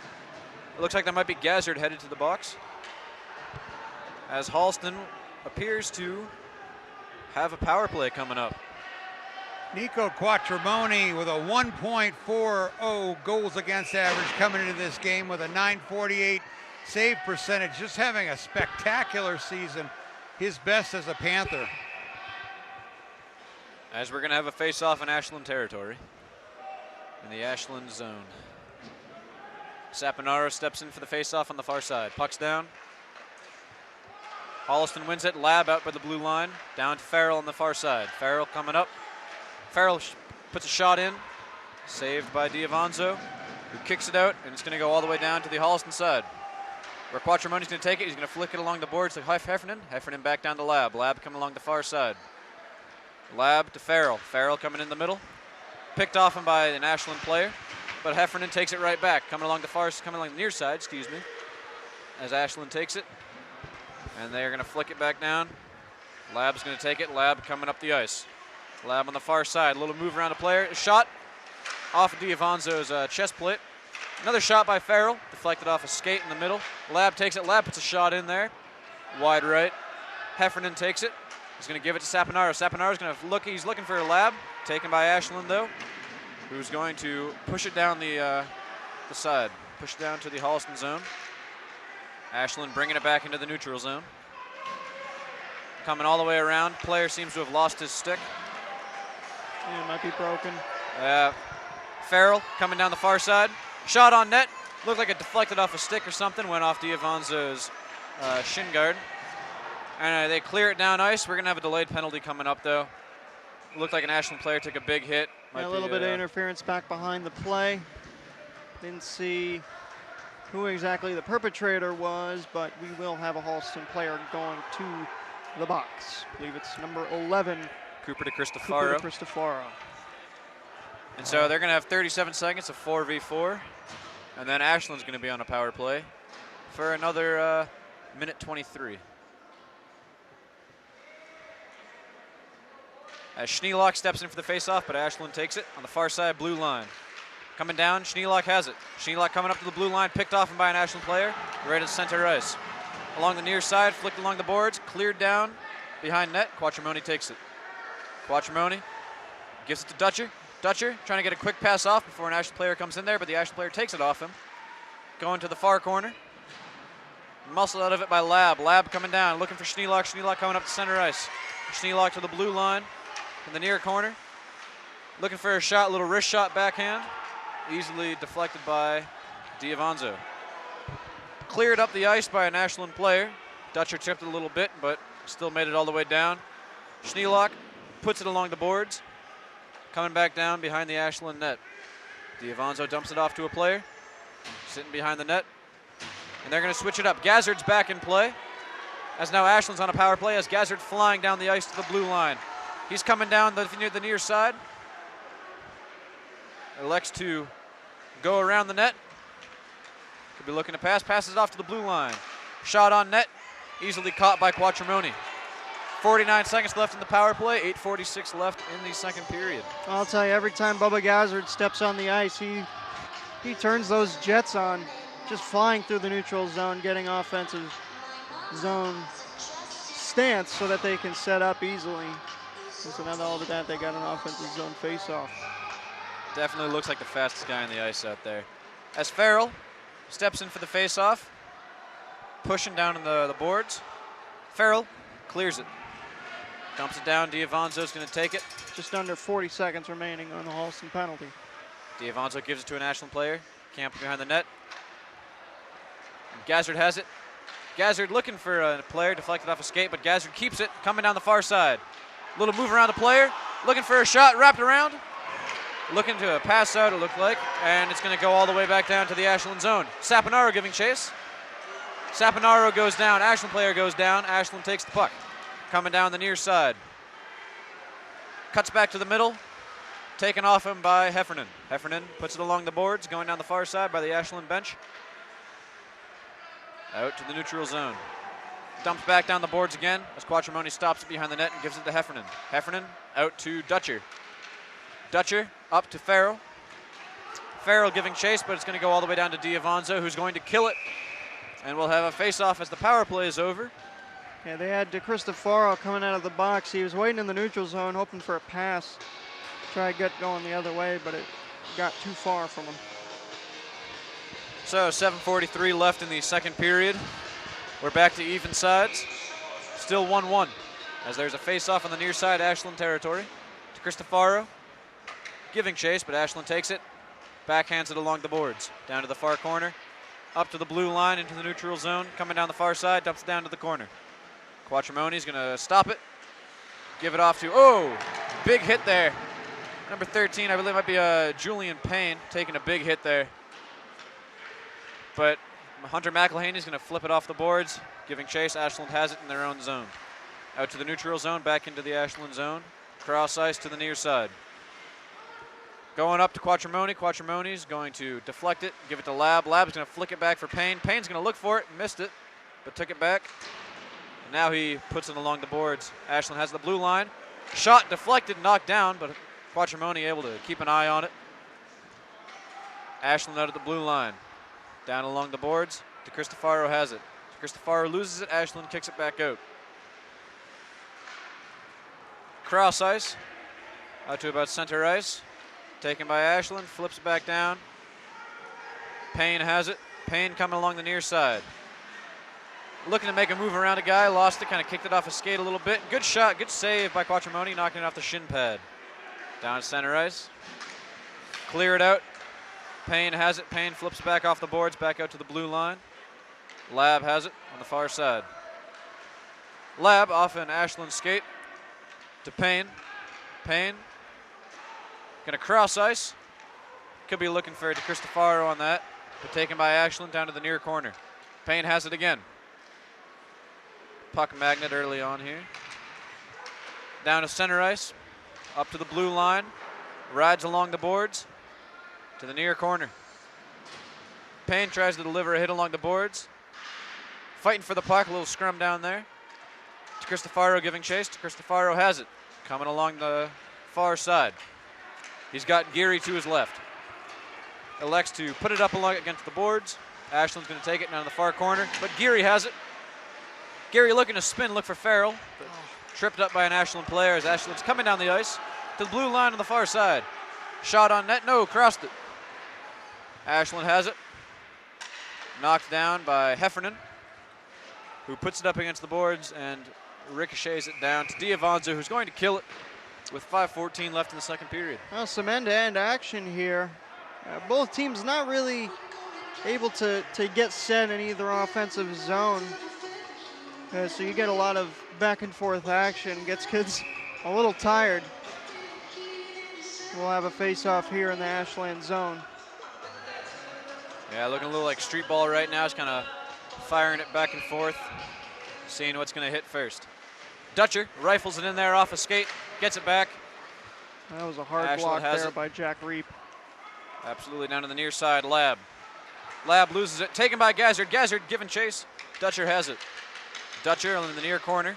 C: it looks like that might be Gazzard headed to the box, as Holliston appears to have a power play coming up.
A: Nico Quattromoni with a 1.40 goals against average coming into this game with a .948 save percentage, just having a spectacular season, his best as a Panther.
C: As we're going to have a face-off in Ashland territory, in the Ashland zone. Saponara steps in for the face-off on the far side. Puck's down. Holliston wins it. Lab out by the blue line. Down to Farrell on the far side. Farrell coming up. Farrell puts a shot in. Saved by Diavanzo, who kicks it out, and it's going to go all the way down to the Holliston side, where Quattromoni's going to take it. He's going to flick it along the boards to Heffernan. Heffernan back down to Lab. Lab coming along the far side. Lab to Farrell. Farrell coming in the middle. Picked off him by an Ashland player, but Heffernan takes it right back. Coming along the near side, excuse me, as Ashland takes it. And they're going to flick it back down. Lab's going to take it. Lab coming up the ice. Lab on the far side. A little move around the player. A shot off of Diavanzo's chest plate. Another shot by Farrell. Deflected off a skate in the middle. Lab takes it. Lab puts a shot in there. Wide right. Heffernan takes it. He's going to give it to Saponara. Saponara's going to look. He's looking for a Lab. Taken by Ashland, though, who's going to push it down the side. Push it down to the Holliston zone. Ashland bringing it back into the neutral zone. Coming all the way around. Player seems to have lost his stick.
B: Yeah, it might be broken.
C: Farrell coming down the far side. Shot on net. Looked like it deflected off a stick or something. Went off Diavanzo's shin guard. And they clear it down ice. We're going to have a delayed penalty coming up, though. Looked like an Ashland player took a big hit.
B: Yeah, a little bit of interference back behind the play. Didn't see who exactly the perpetrator was, but we will have a Holliston player going to the box. I believe it's number 11.
C: Cooper de Cristofaro. And so they're going to have 37 seconds of 4v4. And then Ashland's going to be on a power play for another minute 23. As Schneelock steps in for the faceoff, but Ashland takes it on the far side, blue line. Coming down, Schneelock has it. Schneelock coming up to the blue line, picked off him by an Ashland player, right at center ice. Along the near side, flicked along the boards, cleared down behind net. Quattromoni takes it. Quattromoni gives it to Dutcher. Dutcher trying to get a quick pass off before an Ashland player comes in there, but the Ashland player takes it off him. Going to the far corner. Muscled out of it by Lab. Lab coming down, looking for Schneelock. Schneelock coming up to center ice. Schneelock to the blue line in the near corner. Looking for a shot, little wrist shot backhand. Easily deflected by Diavanzo. Cleared up the ice by an Ashland player. Dutcher tripped it a little bit, but still made it all the way down. Schneelock puts it along the boards. Coming back down behind the Ashland net. Diavanzo dumps it off to a player. Sitting behind the net. And they're going to switch it up. Gazzard's back in play. As now Ashland's on a power play as Gazzard flying down the ice to the blue line. He's coming down the near side. Elects to go around the net. Could be looking to pass. Passes off to the blue line. Shot on net. Easily caught by Quattromoni. 49 seconds left in the power play. 8:46 left in the second period.
B: I'll tell you, every time Bubba Gazzard steps on the ice, he turns those jets on, just flying through the neutral zone, getting offensive zone stance so that they can set up easily. And so now all of that, they got an offensive zone face-off.
C: Definitely looks like the fastest guy on the ice out there. As Farrell steps in for the face-off, pushing down in the boards. Farrell clears it. Dumps it down. Diavanzo's going to take it.
B: Just under 40 seconds remaining on the Holliston penalty.
C: Diavanzo gives it to an Ashland player. Camping behind the net. And Gazzard has it. Gazzard looking for a player, deflected off a skate, but Gazzard keeps it, coming down the far side. Little move around the player, looking for a shot, wrapped around. Looking to pass out, it looked like, and it's going to go all the way back down to the Ashland zone. Saponaro giving chase. Saponaro goes down, Ashland player goes down, Ashland takes the puck. Coming down the near side. Cuts back to the middle, taken off him by Heffernan. Heffernan puts it along the boards, going down the far side by the Ashland bench. Out to the neutral zone. Dumps back down the boards again as Quattromoni stops it behind the net and gives it to Heffernan. Heffernan out to Dutcher. Dutcher up to Farrell. Farrell giving chase, but it's going to go all the way down to Diavanzo, who's going to kill it. And we'll have a face-off as the power play is over.
B: Yeah, they had DeCristofaro coming out of the box. He was waiting in the neutral zone, hoping for a pass. Try to get going the other way, but it got too far from him.
C: So 7:43 left in the second period. We're back to even sides. Still 1-1 as there's a face-off on the near side, Ashland territory. DeCristofaro giving chase, but Ashland takes it. Backhands it along the boards. Down to the far corner. Up to the blue line into the neutral zone. Coming down the far side, dumps it down to the corner. Quattromoni's going to stop it. Give it off to, oh, big hit there. Number 13, I believe it might be Julian Payne taking a big hit there. But Hunter McElhaney's going to flip it off the boards, giving chase. Ashland has it in their own zone. Out to the neutral zone, back into the Ashland zone. Cross ice to the near side. Going up to Quattromoni. Quattromoni's going to deflect it, give it to Lab. Lab's going to flick it back for Payne. Payne's going to look for it, missed it, but took it back. And now he puts it along the boards. Ashland has the blue line. Shot deflected, knocked down, but Quattromoni able to keep an eye on it. Ashland out at the blue line. Down along the boards. DeCristofaro has it. DeCristofaro loses it. Ashland kicks it back out. Krauss ice. Out to about center ice. Taken by Ashland. Flips it back down. Payne has it. Payne coming along the near side. Looking to make a move around a guy. Lost it. Kind of kicked it off his skate a little bit. Good shot. Good save by Quattromoni. Knocking it off the shin pad. Down center ice. Clear it out. Payne has it. Payne flips back off the boards, back out to the blue line. Lab has it on the far side. Lab off an Ashland skate to Payne. Payne gonna cross ice. Could be looking for DeCristofaro on that, but taken by Ashland down to the near corner. Payne has it again. Puck magnet early on here. Down to center ice, up to the blue line, rides along the boards. To the near corner. Payne tries to deliver a hit along the boards. Fighting for the puck, a little scrum down there. DeCristofaro giving chase. DeCristofaro has it. Coming along the far side. He's got Geary to his left. Elects to put it up along against the boards. Ashland's going to take it down to the far corner, but Geary has it. Geary looking to spin, look for Farrell. But tripped up by an Ashland player as Ashland's coming down the ice to the blue line on the far side. Shot on net, no, crossed it. Ashland has it. Knocked down by Heffernan, who puts it up against the boards and ricochets it down to Diavanzo, who's going to kill it with 5:14 left in the second period.
B: Well, some end-to-end action here. Both teams not really able to get set in either offensive zone. So you get a lot of back and forth action, gets kids a little tired. We'll have a face-off here in the Ashland zone.
C: Yeah, looking a little like street ball right now. It's kind of firing it back and forth, seeing what's going to hit first. Dutcher rifles it in there off a skate, gets it back.
B: That was a hard
C: Ashland
B: block there by Jack Reap.
C: Absolutely down to the near side, Lab. Lab loses it, taken by Gazzard. Gazzard giving chase. Dutcher has it. Dutcher in the near corner.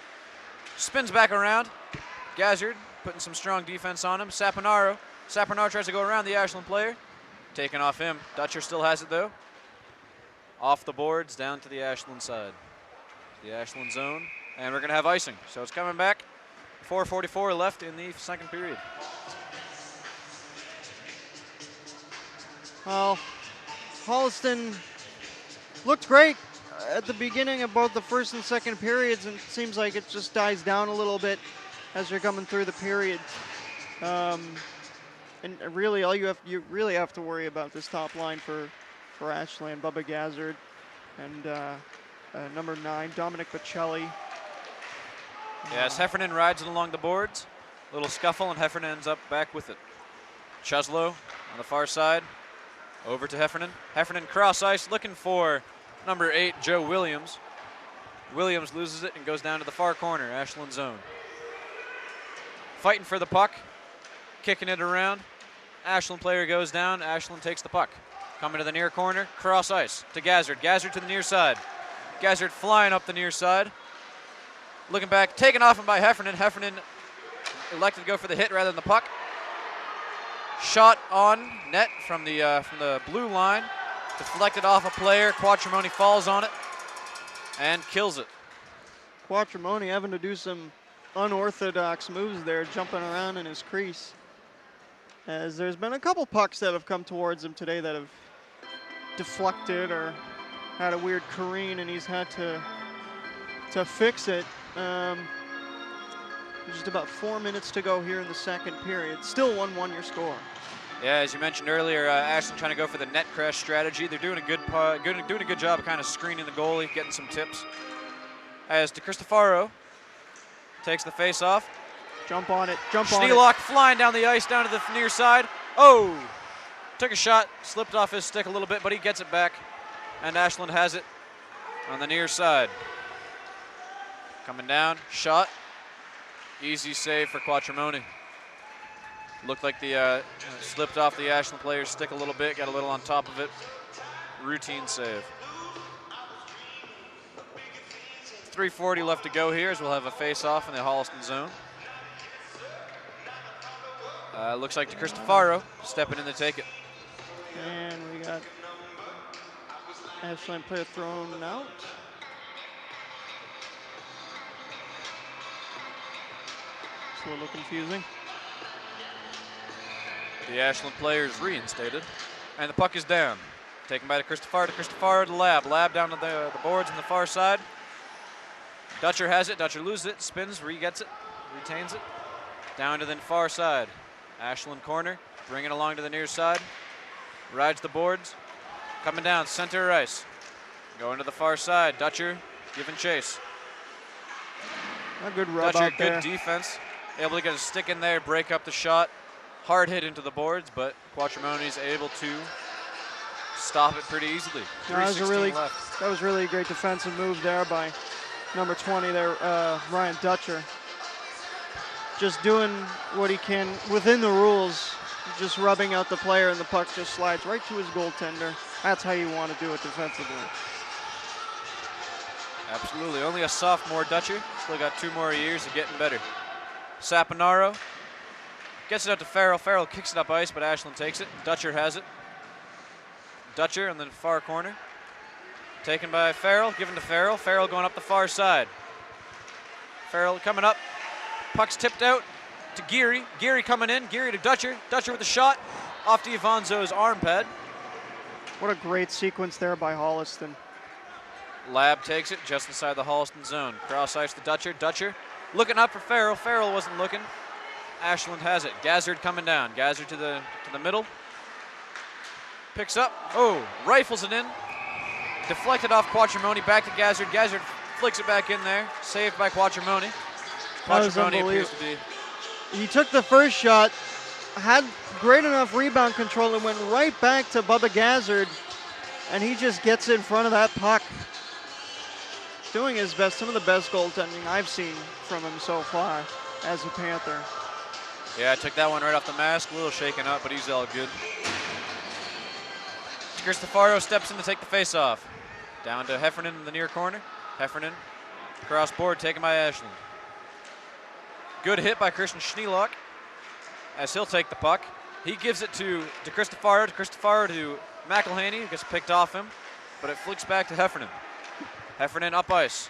C: Spins back around. Gazzard putting some strong defense on him. Saponaro tries to go around the Ashland player. Taken off him. Dutcher still has it though. Off the boards, down to the Ashland side. The Ashland zone. And we're going to have icing. So it's coming back. 4:44 left in the second period.
B: Well, Holliston looked great at the beginning of both the first and second periods, and it seems like it just dies down a little bit as you're coming through the period. And really, you really have to worry about this top line for Ashland. Bubba Gazzard and number 9, Dominic Bocelli.
C: Yeah, as Heffernan rides it along the boards, little scuffle, and Heffernan ends up back with it. Cheslow on the far side, over to Heffernan. Heffernan cross ice, looking for number 8, Joe Williams. Williams loses it and goes down to the far corner, Ashland zone. Fighting for the puck, kicking it around. Ashland player goes down, Ashland takes the puck. Coming to the near corner, cross ice to Gazzard. Gazzard to the near side. Gazzard flying up the near side. Looking back, taken off him by Heffernan. Heffernan elected to go for the hit rather than the puck. Shot on net from the blue line. Deflected off a player. Quattromoni falls on it and kills it.
B: Quattromoni having to do some unorthodox moves there, jumping around in his crease. As there's been a couple pucks that have come towards him today that have deflected or had a weird careen, and he's had to fix it. Just about 4 minutes to go here in the second period. Still 1-1 your score.
C: Yeah, as you mentioned earlier, Ashland trying to go for the net crash strategy. They're doing a good job of kind of screening the goalie, getting some tips. As DeCristofaro takes the face off.
B: Jump on it, jump on it.
C: Schneelock flying down the ice, down to the near side. Oh! Took a shot, slipped off his stick a little bit, but he gets it back. And Ashland has it on the near side. Coming down, shot. Easy save for Quattromoni. Looked like the slipped off the Ashland player's stick a little bit, got a little on top of it. Routine save. 3:40 left to go here as we'll have a face-off in the Holliston zone. Looks like DeCristofaro stepping in to take it.
B: And we got Ashland player thrown out. It's a little confusing.
C: The Ashland player is reinstated, and the puck is down. Taken by DeCristofaro. DeCristofaro to Lab. Lab down to the boards on the far side. Dutcher has it. Dutcher loses it. Spins. Re-gets it. Retains it. Down to the far side. Ashland corner. Bring it along to the near side. Rides the boards. Coming down. Center ice. Going to the far side. Dutcher giving chase.
B: A good rub
C: Dutcher,
B: out there.
C: good defense. Able to get a stick in there, break up the shot. Hard hit into the boards, but Quattromoni is able to stop it pretty easily.
B: That was
C: left.
B: really a great defensive move there by number 20 there, Ryan Dutcher. Just doing what he can within the rules, just rubbing out the player, and the puck just slides right to his goaltender. That's how you want to do it defensively.
C: Absolutely. Only a sophomore Dutcher. Still got 2 more years of getting better. Saponaro gets it out to Farrell. Farrell kicks it up ice, but Ashland takes it. Dutcher has it. Dutcher in the far corner. Taken by Farrell, given to Farrell. Farrell going up the far side. Farrell coming up. Puck's tipped out to Geary. Geary coming in. Geary to Dutcher. Dutcher with a shot off D'Avanzo's arm pad.
B: What a great sequence there by Holliston.
C: Lab takes it just inside the Holliston zone. Cross ice to Dutcher. Dutcher looking up for Farrell. Farrell wasn't looking. Ashland has it. Gazzard coming down. Gazzard to the middle. Picks up. Oh, rifles it in. Deflected off Quattromoni. Back to Gazzard. Gazzard flicks it back in there. Saved by Quattromoni. Quattromoni appears to be.
B: He took the first shot, had great enough rebound control, and went right back to Bubba Gazzard, and he just gets in front of that puck. Doing his best, some of the best goaltending I've seen from him so far as a Panther.
C: Yeah, I took that one right off the mask. A little shaken up, but he's all good. Cristofaro steps in to take the face-off. Down to Heffernan in the near corner. Heffernan, cross board, taken by Ashland. Good hit by Christian Schneelock as he'll take the puck. He gives it to DeCristofaro. DeCristofaro to McElhaney, who gets picked off him, but it flicks back to Heffernan. Heffernan up ice,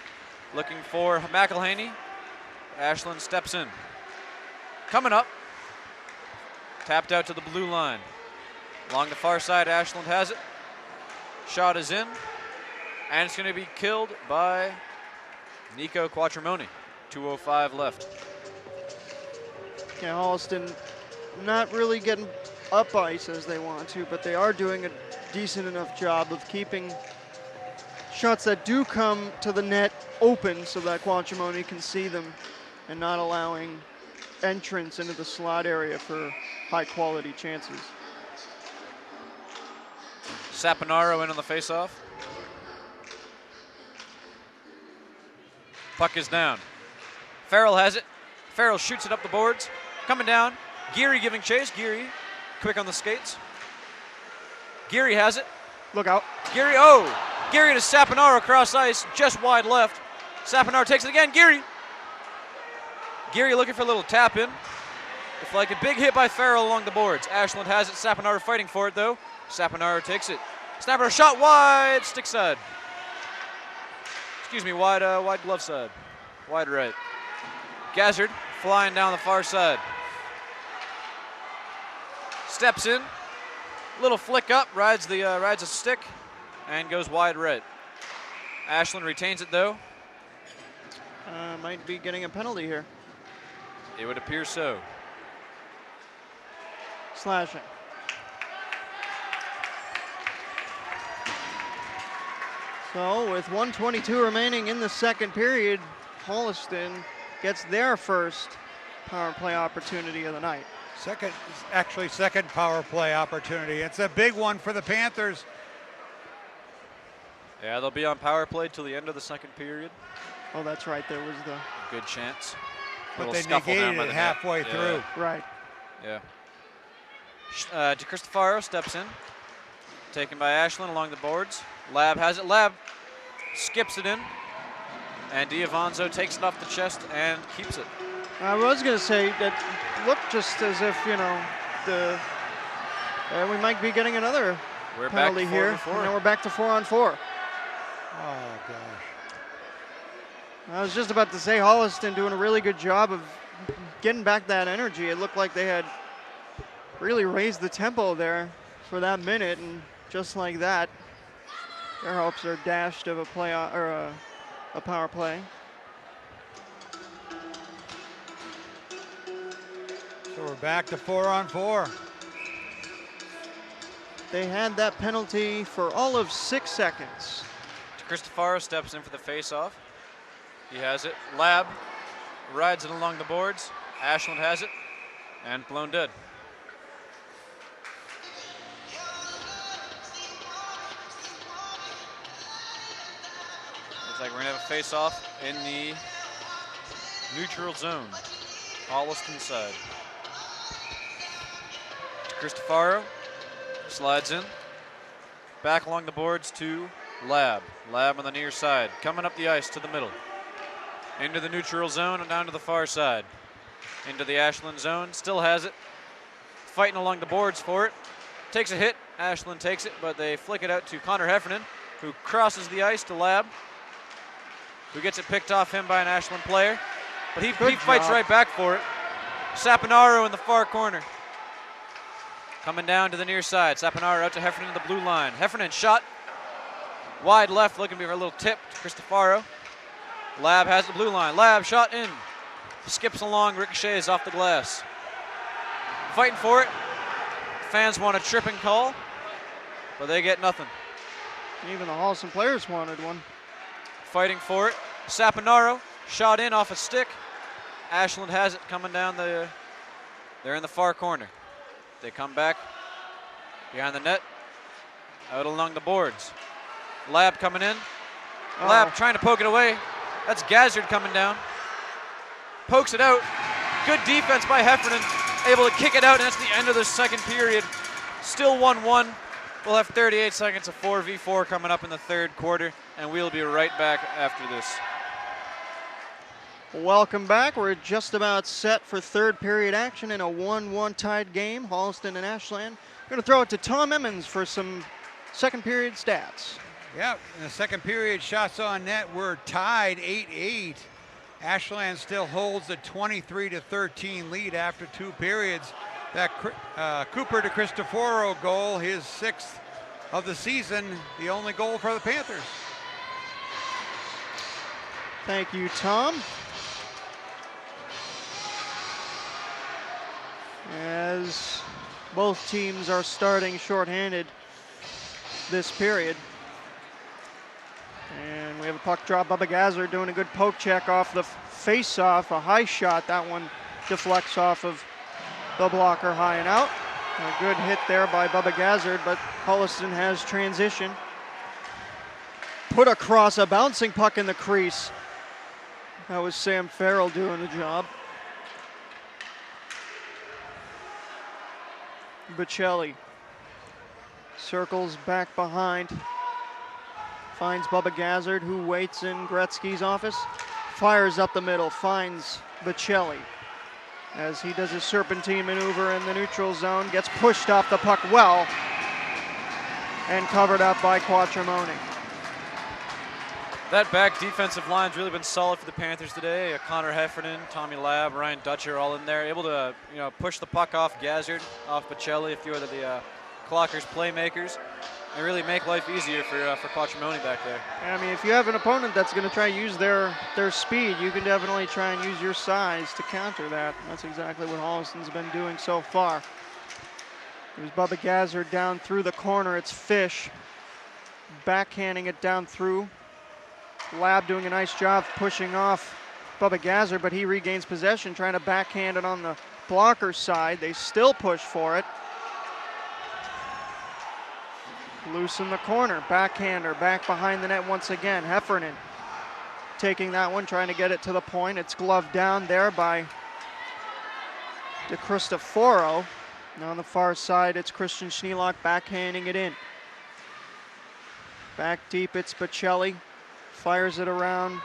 C: looking for McElhaney. Ashland steps in. Coming up, tapped out to the blue line. Along the far side, Ashland has it. Shot is in, And it's going to be killed by Nico Quattromoni. 2:05 left.
B: Yeah, Holliston not really getting up ice as they want to, but they are doing a decent enough job of keeping shots that do come to the net open so that Quattromoni can see them and not allowing entrance into the slot area for high quality chances.
C: Saponaro in on the faceoff. Puck is down. Farrell has it. Farrell shoots it up the boards. Coming down. Geary giving chase. Geary quick on the skates. Geary has it.
B: Look out.
C: Geary, oh! Geary to Saponaro across ice, just wide left. Saponaro takes it again. Geary. Geary looking for a little tap in. It's like a big hit by Farrell along the boards. Ashland has it. Saponaro fighting for it though. Saponaro takes it. Snapper shot wide, stick side. Excuse me, wide glove side. Wide right. Gazzard flying down the far side. Steps in. Little flick up, rides a stick, and goes wide right. Ashland retains it though.
B: Might be getting a penalty here.
C: It would appear so.
B: Slashing. So with 1:22 remaining in the second period, Holliston gets their first power play opportunity of the night.
A: Second power play opportunity. It's a big one for the Panthers.
C: Yeah, they'll be on power play till the end of the second period.
B: Oh, that's right. There was the
C: good chance.
A: But they negated it halfway through.
B: Right.
C: Yeah. DeCristofaro steps in. Taken by Ashland along the boards. Lab has it. Lab skips it in. And Diavanzo takes it off the chest and keeps it.
B: I was going to say that looked just as if, you know, we might be getting another penalty here. And now we're back to 4-on-4.
A: Oh, gosh.
B: I was just about to say Holliston doing a really good job of getting back that energy. It looked like they had really raised the tempo there for that minute, and just like that, their hopes are dashed of a power play.
A: So we're back to 4-on-4.
B: They had that penalty for all of 6 seconds.
C: Cristofaro steps in for the face-off. He has it. Lab rides it along the boards. Ashland has it, and blown dead. Looks like we're gonna have a face-off in the neutral zone. Holliston side. Cristofaro slides in. Back along the boards to Lab. Lab on the near side. Coming up the ice to the middle. Into the neutral zone and down to the far side. Into the Ashland zone. Still has it. Fighting along the boards for it. Takes a hit. Ashland takes it, but they flick it out to Connor Heffernan, who crosses the ice to Lab, who gets it picked off him by an Ashland player. But he fights right back for it. Saponaro in the far corner. Coming down to the near side. Saponaro out to Heffernan in the blue line. Heffernan shot. Wide left, looking for a little tip to Cristofaro. Lab has the blue line. Lab shot in. Skips along, ricochets off the glass. Fighting for it. Fans want a tripping call, but they get nothing.
B: Even the Holliston players wanted one.
C: Fighting for it. Saponaro shot in off a stick. Ashland has it coming down they're in the far corner. They come back behind the net, out along the boards. Lab coming in. Lab trying to poke it away. That's Gazzard coming down. Pokes it out. Good defense by Heffernan. Able to kick it out, and that's the end of the second period. Still 1-1. We'll have 38 seconds of 4v4 coming up in the third quarter, and we'll be right back after this.
B: Welcome back. We're just about set for third period action in a 1-1 tied game. Holliston and Ashland. We're going to throw it to Tom Emmons for some second period stats.
A: Yep, in the second period, shots on net were tied 8-8. Ashland still holds a 23-13 lead after 2 periods. That Cooper DeCristofaro goal, his 6th of the season, the only goal for the Panthers.
B: Thank you, Tom. As both teams are starting shorthanded this period. And we have a puck drop. Bubba Gazzard doing a good poke check off the face-off, a high shot. That one deflects off of the blocker high and out. A good hit there by Bubba Gazzard, but Holliston has transition. Put across a bouncing puck in the crease. That was Sam Farrell doing the job. Bocelli circles back behind. Finds Bubba Gazzard, who waits in Gretzky's office. Fires up the middle, finds Bocelli. As he does his serpentine maneuver in the neutral zone, gets pushed off the puck well and covered up by Quattromoni.
C: That back defensive line's really been solid for the Panthers today. Connor Heffernan, Tommy Labb, Ryan Dutcher all in there, able to push the puck off Gazzard, off Bocelli, a few of the Clockers playmakers, and really make life easier for Quattromoni back there.
B: I mean, if you have an opponent that's going to try to use their speed, you can definitely try and use your size to counter that. That's exactly what Holliston's been doing so far. There's Bubba Gazzard down through the corner. It's Fish backhanding it down through. Labb doing a nice job pushing off Bubba Gazzard, but he regains possession, trying to backhand it on the blocker's side. They still push for it. Loose in the corner, backhander, back behind the net once again. Heffernan taking that one, trying to get it to the point. It's gloved down there by DeCristoforo. Now on the far side, it's Christian Schneelock backhanding it in. Back deep, it's Bocelli. Fires it around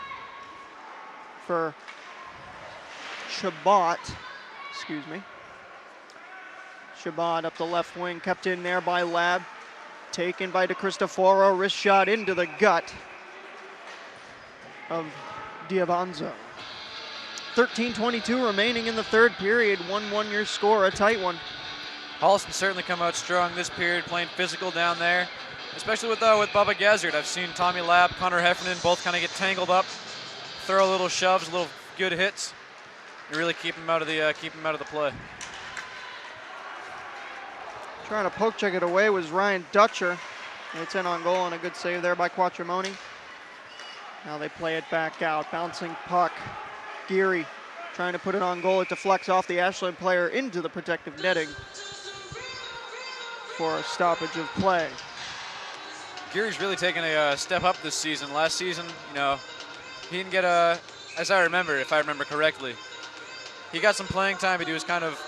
B: for Chabot. Excuse me. Chabot up the left wing, kept in there by Labb. Taken by DeCristoforo, wrist shot into the gut of Diavanzo. 13:22 remaining in the third period. 1-1 your score, a tight one.
C: Holliston certainly come out strong this period, playing physical down there, especially with Bubba Gazzard. I've seen Tommy Labb, Connor Heffernan both kind of get tangled up, throw little shoves, little good hits, and really keep him out of the play.
B: Trying to poke check it away was Ryan Dutcher. It's in on goal and a good save there by Quattromoni. Now they play it back out. Bouncing puck. Geary trying to put it on goal. It deflects off the Ashland player into the protective netting for a stoppage of play.
C: Geary's really taken a step up this season. Last season, he didn't get as I remember, if I remember correctly, he got some playing time, but he was kind of,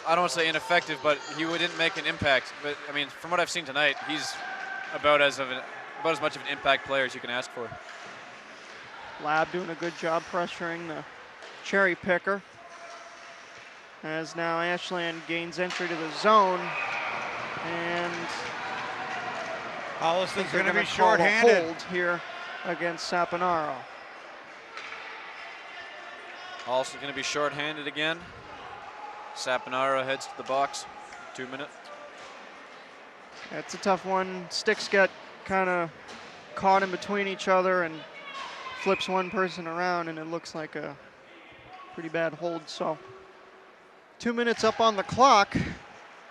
C: I don't want to say ineffective, but he didn't make an impact. But I mean, from what I've seen tonight, he's about as much of an impact player as you can ask for.
B: Labb doing a good job pressuring the cherry picker. As now Ashland gains entry to the zone, and
A: Holliston's going to be
B: call a
A: shorthanded.
B: hold here against Saponaro.
C: Holliston's going to be shorthanded again. Saponaro heads to the box. 2 minutes.
B: That's a tough one. Sticks get kind of caught in between each other and flips one person around, and it looks like a pretty bad hold. So 2 minutes up on the clock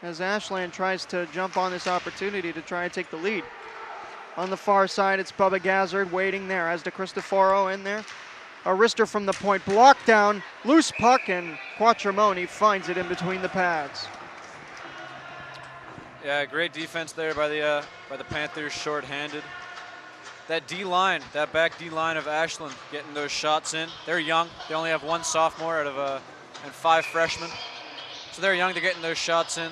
B: as Ashland tries to jump on this opportunity to try and take the lead. On the far side, it's Bubba Gazzard waiting there as DeCristoforo in there. A wrister from the point, blocked down, loose puck, and Quattromoni finds it in between the pads.
C: Yeah, great defense there by the Panthers, shorthanded. That D-line, that back D-line of Ashland getting those shots in. They're young. They only have one sophomore out of and 5 freshmen. So they're young, they're getting those shots in.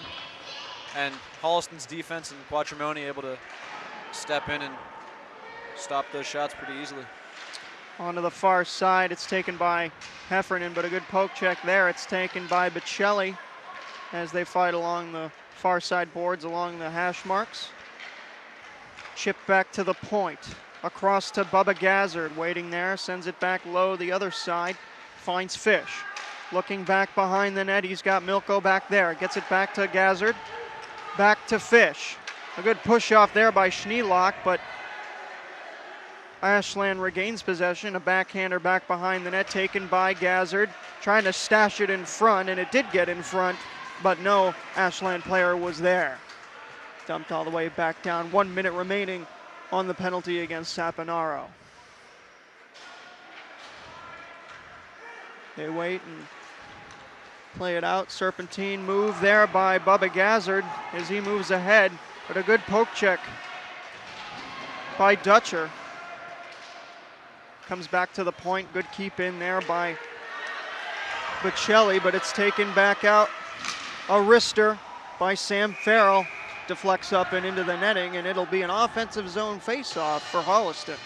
C: And Holliston's defense and Quattromoni able to step in and stop those shots pretty easily.
B: Onto the far side, it's taken by Heffernan, but a good poke check there. It's taken by Bocelli as they fight along the far side boards along the hash marks. Chip back to the point. Across to Bubba Gazzard, waiting there, sends it back low the other side, finds Fish. Looking back behind the net, he's got Milko back there. Gets it back to Gazzard, back to Fish. A good push off there by Schneelock, but Ashland regains possession. A backhander back behind the net taken by Gazzard, trying to stash it in front, and it did get in front, but no Ashland player was there. Dumped all the way back down. 1 minute remaining on the penalty against Saponaro. They wait and play it out. Serpentine move there by Bubba Gazzard as he moves ahead, but a good poke check by Dutcher. Comes back to the point. Good keep in there by Bocelli, but it's taken back out. A wrister by Sam Farrell. Deflects up and into the netting, and it'll be an offensive zone face-off for Holliston.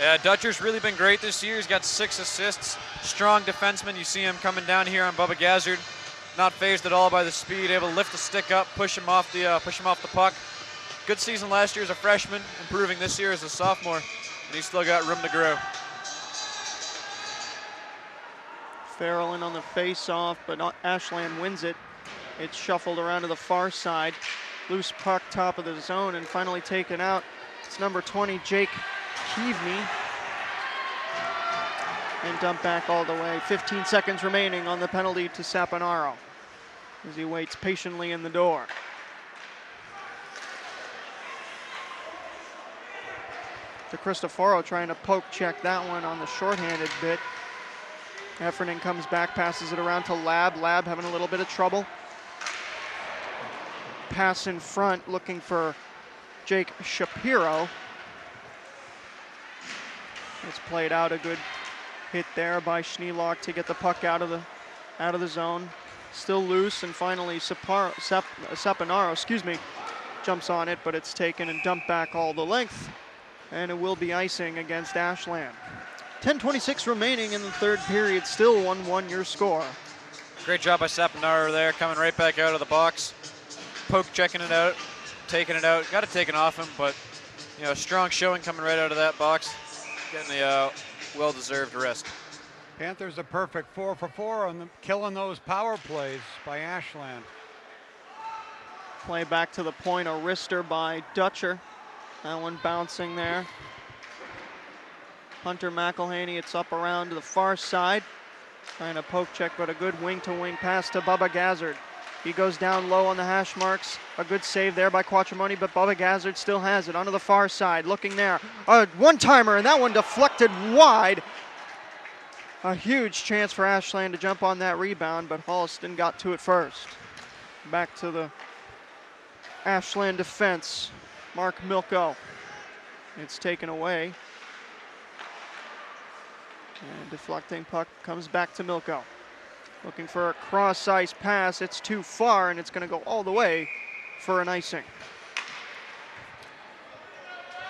C: Yeah, Dutcher's really been great this year. He's got 6 assists. Strong defenseman. You see him coming down here on Bubba Gazzard. Not phased at all by the speed. Able to lift the stick up, push him off the puck. Good season last year as a freshman. Improving this year as a sophomore, and he's still got room to grow.
B: Farrell in on the face-off, but Ashland wins it. It's shuffled around to the far side. Loose puck, top of the zone, and finally taken out. It's number 20, Jake Keavney. And dumped back all the way. 15 seconds remaining on the penalty to Saponaro as he waits patiently in the door. To Cristoforo trying to poke check that one on the shorthanded bit. Heffernan comes back, passes it around to Lab. Lab having a little bit of trouble. Pass in front, looking for Jake Shapiro. It's played out, a good hit there by Schneelock to get the puck out of the zone. Still loose, and finally Saponaro, jumps on it, but it's taken and dumped back all the length, and it will be icing against Ashland. 10:26 remaining in the third period, still 1-1 your score.
C: Great job by Saponaro there, coming right back out of the box. Poke checking it out, taking it out. Got it taken off him, but strong showing coming right out of that box. Getting the well-deserved rest.
A: Panthers a perfect 4 for 4 on killing those power plays by Ashland.
B: Play back to the point, a wrister by Dutcher. That one bouncing there. Hunter McElhaney, it's up around to the far side. Trying to poke check, but a good wing-to-wing pass to Bubba Gazzard. He goes down low on the hash marks. A good save there by Quattromoni, but Bubba Gazzard still has it onto the far side. Looking there, a one-timer, and that one deflected wide. A huge chance for Ashland to jump on that rebound, but Holliston got to it first. Back to the Ashland defense. Mark Milko. It's taken away. And deflecting puck comes back to Milko. Looking for a cross-ice pass. It's too far, and it's going to go all the way for an icing.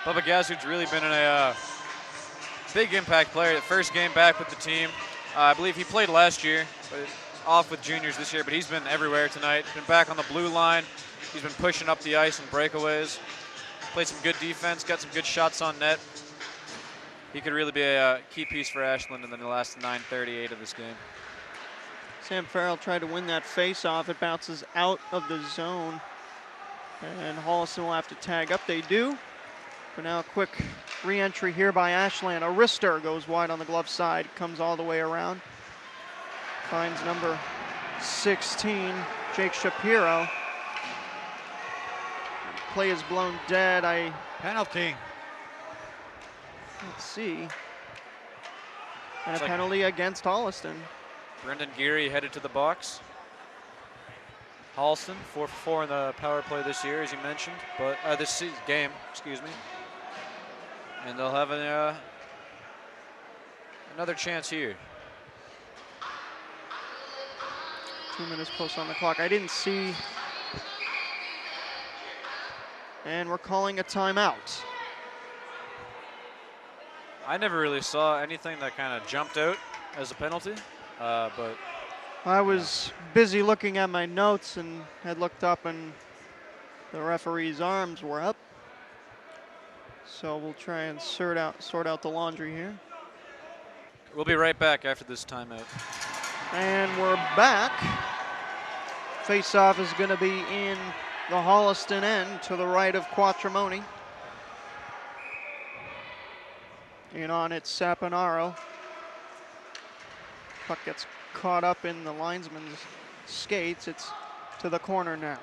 C: Bubba Gazzard's really been a big impact player. The first game back with the team. I believe he played last year, but off with juniors this year, but he's been everywhere tonight. Been back on the blue line. He's been pushing up the ice in breakaways. Played some good defense, got some good shots on net. He could really be a key piece for Ashland in the last 9:38 of this game.
B: Sam Farrell tried to win that face-off. It bounces out of the zone, and Holliston will have to tag up. They do. But now a quick re-entry here by Ashland. A wrister goes wide on the glove side, comes all the way around. Finds number 16, Jake Shapiro. Play is blown dead.
A: Penalty.
B: Let's see. And a penalty against Holliston.
C: Brendan Geary headed to the box. Holliston 4 for 4 in the power play this year, as you mentioned, but this game, excuse me. And they'll have another chance here.
B: 2 minutes post on the clock. I didn't see. And we're calling a timeout.
C: I never really saw anything that kind of jumped out as a penalty, but
B: I was busy looking at my notes and had looked up, and the referee's arms were up. So we'll try and sort out the laundry here.
C: We'll be right back after this timeout.
B: And we're back. Face-off is going to be in the Holliston end to the right of Quattromoni. In on it, Saponaro. Puck gets caught up in the linesman's skates. It's to the corner now.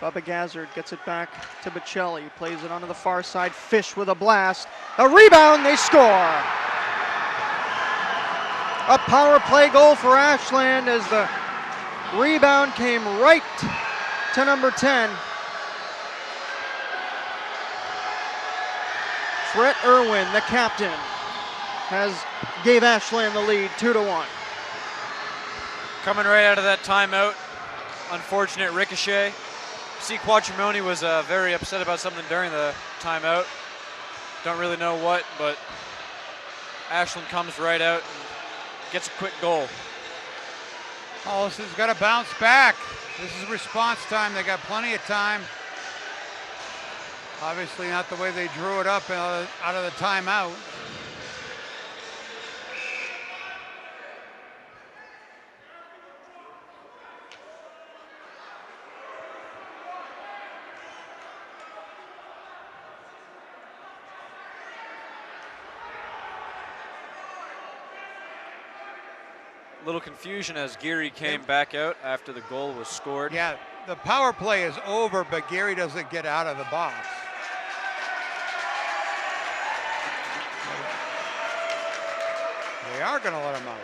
B: Bubba Gazzard gets it back to Bocelli. Plays it onto the far side. Fish with a blast. A rebound, they score. A power play goal for Ashland as the rebound came right to number 10. Brett Irwin, the captain, gave Ashland the lead 2-1.
C: Coming right out of that timeout, unfortunate ricochet. See, Quattromoni was very upset about something during the timeout. Don't really know what, but Ashland comes right out and gets a quick goal.
A: Holliston's got to bounce back. This is response time. They got plenty of time. Obviously not the way they drew it up out of the timeout.
C: Little confusion as Geary came back out after the goal was scored.
A: Yeah, the power play is over, but Geary doesn't get out of the box. They are going to let him out.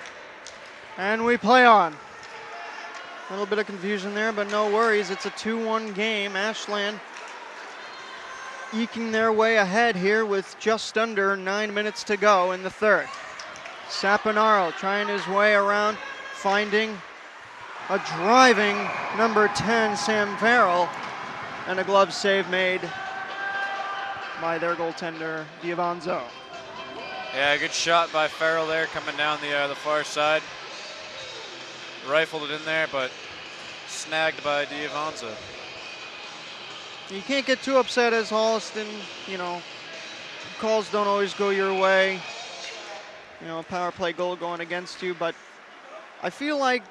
B: And we play on. A little bit of confusion there, but no worries. It's a 2-1 game. Ashland eking their way ahead here with just under 9 minutes to go in the third. Saponaro trying his way around, finding a driving number 10, Sam Farrell, and a glove save made by their goaltender, Diavanzo.
C: Yeah, good shot by Farrell there coming down the far side. Rifled it in there, but snagged by Diavanzo.
B: You can't get too upset as Holliston, you know, calls don't always go your way. You know, a power play goal going against you, but I feel like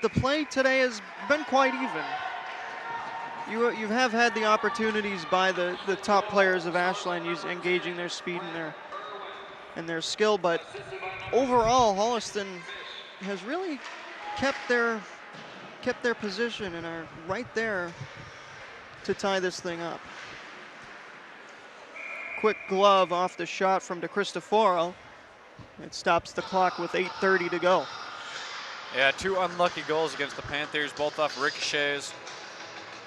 B: the play today has been quite even. You have had the opportunities by the top players of Ashland engaging their speed and their skill, but overall Holliston has really kept their position and are right there to tie this thing up. Quick glove off the shot from DeCristoforo. It stops the clock with 8:30 to go.
C: Yeah, two unlucky goals against the Panthers, both off ricochets.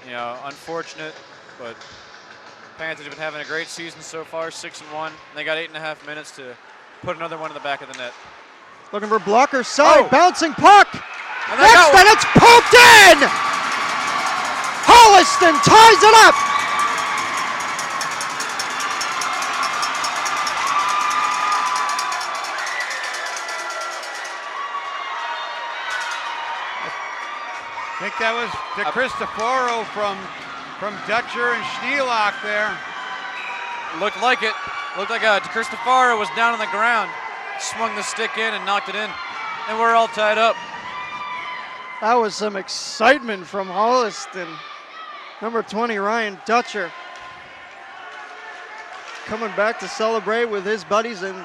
C: You know, unfortunate, but Panthers have been having a great season so far, 6-1. They got 8.5 minutes to put another one in the back of the net.
B: Looking for blocker side, bouncing puck.
C: And
B: it's poked in! Holliston ties it up!
A: I think that was DeCristoforo from Dutcher and Schneelock there.
C: Looked like it. Looked like DeCristoforo was down on the ground, swung the stick in and knocked it in. And we're all tied up.
B: That was some excitement from Holliston. Number 20, Ryan Dutcher, coming back to celebrate with his buddies, and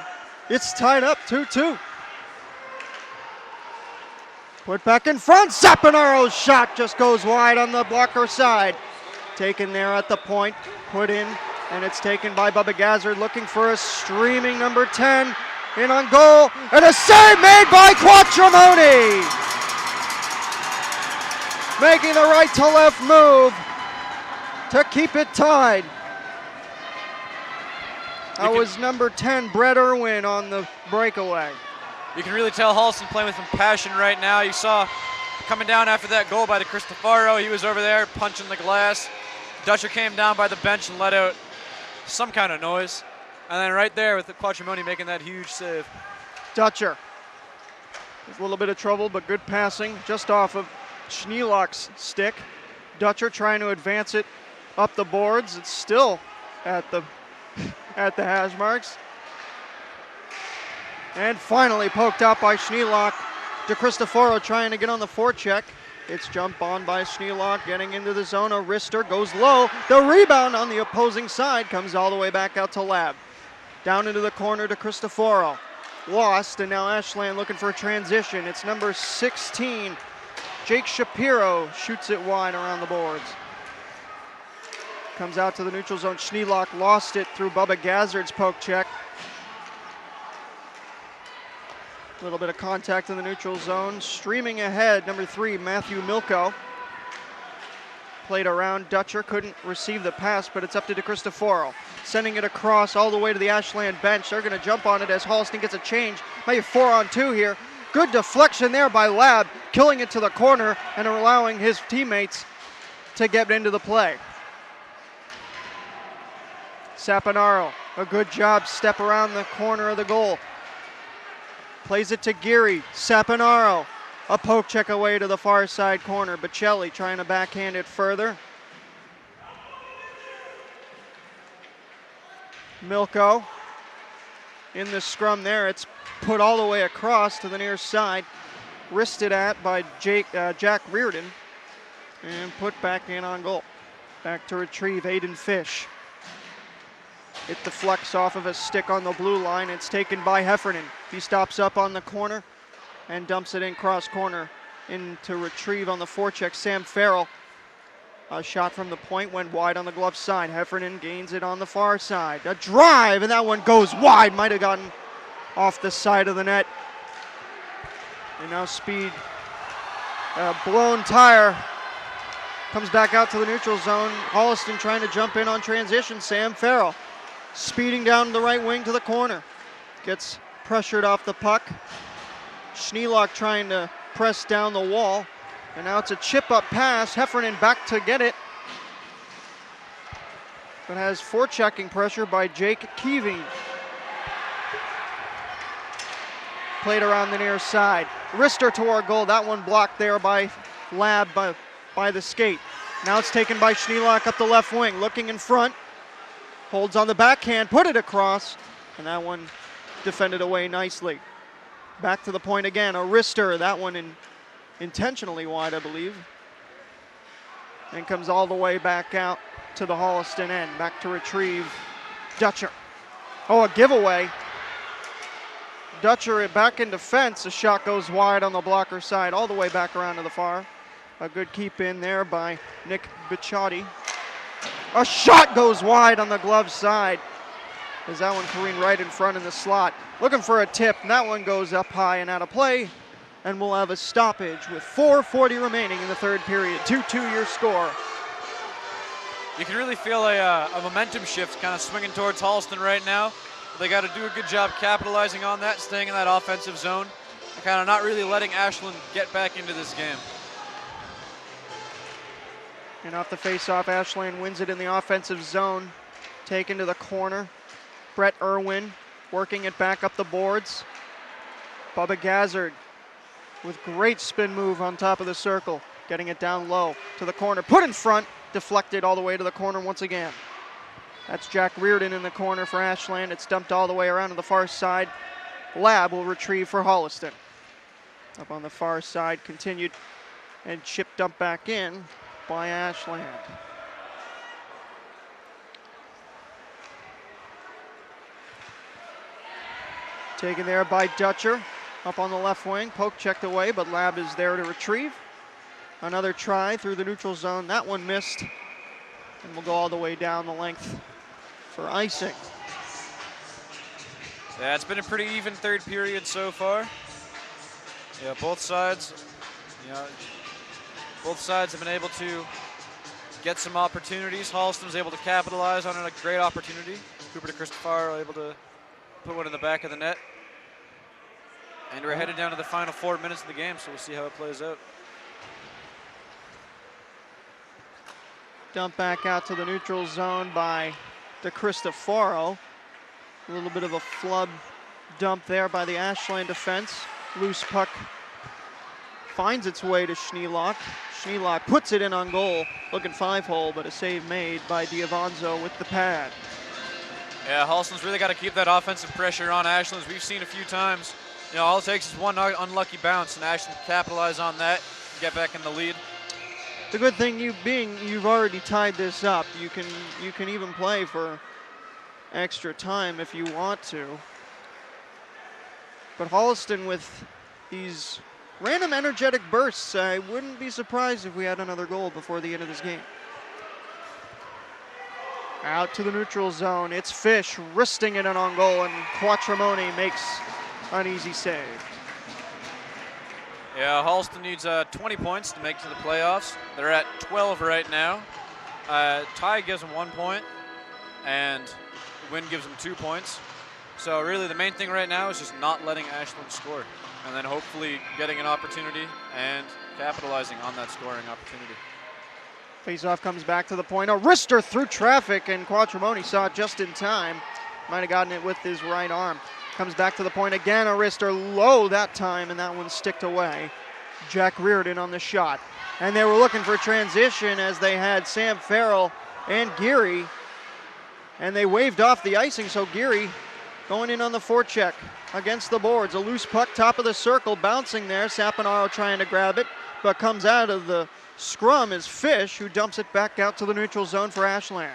B: it's tied up 2-2. Put back in front, Saponaro's shot just goes wide on the blocker side. Taken there at the point, put in, and it's taken by Bubba Gazzard, looking for a streaming number 10, in on goal, and a save made by Quattromoni! Making the right to left move to keep it tied. That was number 10, Brett Irwin, on the breakaway.
C: You can really tell Holliston playing with some passion right now. You saw coming down after that goal by DeCristofaro, he was over there punching the glass. Dutcher came down by the bench and let out some kind of noise. And then right there with the Quattromoni making that huge save.
B: Dutcher. There's a little bit of trouble, but good passing just off of Schneelock's stick. Dutcher trying to advance it up the boards. It's still at the hash marks. And finally poked out by Schneelock. DeCristoforo trying to get on the forecheck. It's jumped on by Schneelock, getting into the zone. A wrister goes low. The rebound on the opposing side comes all the way back out to Lab. Down into the corner to Cristoforo. Lost, and now Ashland looking for a transition. It's number 16, Jake Shapiro, shoots it wide around the boards. Comes out to the neutral zone. Schneelock lost it through Bubba Gazzard's poke check. A little bit of contact in the neutral zone. Streaming ahead, number 3, Matthew Milko. Played around. Dutcher couldn't receive the pass, but it's up to Cristoforo. Sending it across all the way to the Ashland bench. They're going to jump on it as Holliston gets a change. Maybe 4-on-2 here. Good deflection there by Lab, killing it to the corner and allowing his teammates to get into the play. Saponaro, a good job, step around the corner of the goal. Plays it to Geary. Saponaro, a poke check away to the far side corner. Bocelli trying to backhand it further. Milko in the scrum there. It's put all the way across to the near side. Wristed at by Jack Reardon and put back in on goal. Back to retrieve Aiden Fish. It deflects off of a stick on the blue line. It's taken by Heffernan. He stops up on the corner and dumps it in cross corner. In to retrieve on the forecheck, Sam Farrell. A shot from the point went wide on the glove side. Heffernan gains it on the far side. A drive, and that one goes wide. Might have gotten off the side of the net. And now Speed, blown tire, comes back out to the neutral zone. Holliston trying to jump in on transition. Sam Farrell speeding down the right wing to the corner. Gets pressured off the puck. Schneelock trying to press down the wall. And now it's a chip-up pass. Heffernan back to get it. But has forechecking pressure by Jake Keeving. Played around the near side. Wrister toward goal. That one blocked there by Lab by the skate. Now it's taken by Schneelock up the left wing. Looking in front. Holds on the backhand. Put it across. And that one defended away nicely. Back to the point again. A Wrister. That one intentionally wide, I believe. And comes all the way back out to the Holliston end. Back to retrieve Dutcher. Oh, a giveaway. Dutcher back in defense. A shot goes wide on the blocker side, all the way back around to the far. A good keep in there by Nick Bichotti. A shot goes wide on the glove side. As that one careened right in front in the slot. Looking for a tip, and that one goes up high and out of play. And we'll have a stoppage with 4:40 remaining in the third period. 2-2 your score.
C: You can really feel a momentum shift kind of swinging towards Holliston right now. They got to do a good job capitalizing on that, staying in that offensive zone, and kind of not really letting Ashland get back into this game.
B: And off the face-off, Ashland wins it in the offensive zone. Taken to the corner. Brett Irwin working it back up the boards. Bubba Gazzard with great spin move on top of the circle. Getting it down low to the corner. Put in front. Deflected all the way to the corner once again. That's Jack Reardon in the corner for Ashland. It's dumped all the way around to the far side. Lab will retrieve for Holliston. Up on the far side, continued and chip dump back in by Ashland. Taken there by Dutcher. Up on the left wing, poke checked away, but Lab is there to retrieve. Another try through the neutral zone. That one missed. And we'll go all the way down the length for icing.
C: Yeah, it's been a pretty even third period so far. Yeah, both sides have been able to get some opportunities. Holliston was able to capitalize on a great opportunity. Cooper DeCristofaro able to put one in the back of the net. And we're headed down to the final 4 minutes of the game, so we'll see how it plays out.
B: Dump back out to the neutral zone by DeCristofaro. A little bit of a flub dump there by the Ashland defense. Loose puck finds its way to Schneelock. Schneelock puts it in on goal. Looking 5-hole, but a save made by Diavanzo with the pad.
C: Yeah, Holliston's really got to keep that offensive pressure on Ashland. As we've seen a few times, all it takes is one unlucky bounce, and Ashland capitalize on that and get back in the lead.
B: The good thing you've already tied this up. You can even play for extra time if you want to. But Holliston with these random energetic bursts, I wouldn't be surprised if we had another goal before the end of this game. Out to the neutral zone, it's Fish wristing it in on goal, and Quattromoni makes an easy save.
C: Yeah, Holliston needs 20 points to make it to the playoffs. They're at 12 right now. Tie gives them 1 point, and win gives them 2 points. So really the main thing right now is just not letting Ashland score, and then hopefully getting an opportunity and capitalizing on that scoring opportunity.
B: Faceoff comes back to the point. A wrister through traffic, and Quattromoni saw it just in time. Might have gotten it with his right arm. Comes back to the point again. A wrister low that time, and that one sticked away. Jack Reardon on the shot. And they were looking for transition as they had Sam Farrell and Geary. And they waved off the icing, so Geary going in on the forecheck against the boards. A loose puck, top of the circle, bouncing there. Saponaro trying to grab it, but comes out of the scrum is Fish, who dumps it back out to the neutral zone for Ashland.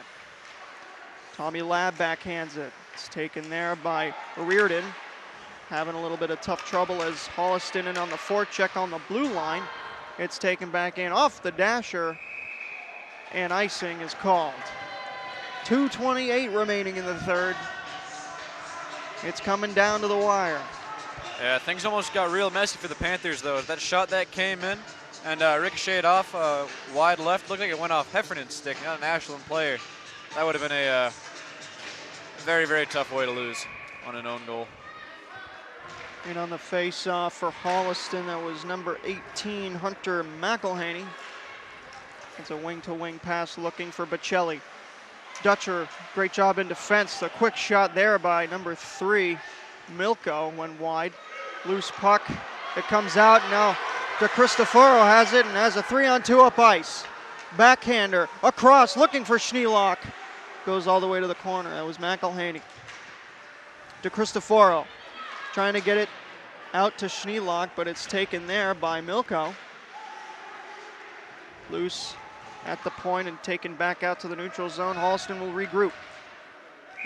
B: Tommy Labb backhands it. It's taken there by Reardon. Having a little bit of tough trouble as Holliston in on the forecheck on the blue line. It's taken back in off the dasher, and icing is called. 2:28 remaining in the third. It's coming down to the wire.
C: Yeah, things almost got real messy for the Panthers, though. That shot that came in and ricocheted off wide left. Looked like it went off Heffernan's stick, not an Ashland player. That would have been a very, very tough way to lose on an own goal.
B: And on the face-off for Holliston, that was number 18, Hunter McElhaney. It's a wing-to-wing pass looking for Bocelli. Dutcher, great job in defense. The quick shot there by number 3, Milko, went wide. Loose puck, it comes out. Now De Cristoforo has it and has a 3-on-2 up ice. Backhander, across, looking for Schneelock. Goes all the way to the corner. That was McElhaney. De Cristoforo trying to get it out to Schneelock, but it's taken there by Milko. Loose at the point and taken back out to the neutral zone. Holliston will regroup.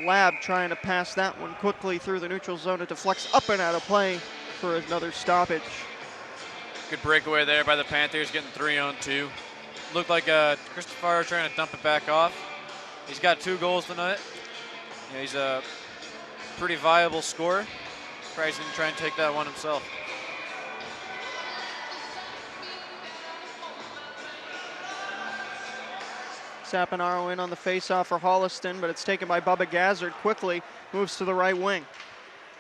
B: Labb trying to pass that one quickly through the neutral zone. It deflects up and out of play for another stoppage.
C: Good breakaway there by the Panthers, getting 3-on-2. Looked like Christopher trying to dump it back off. He's got 2 goals tonight. Yeah, he's a pretty viable scorer. Probably going to try and take that one himself.
B: Saponaro in on the faceoff for Holliston, but it's taken by Bubba Gazzard quickly. Moves to the right wing.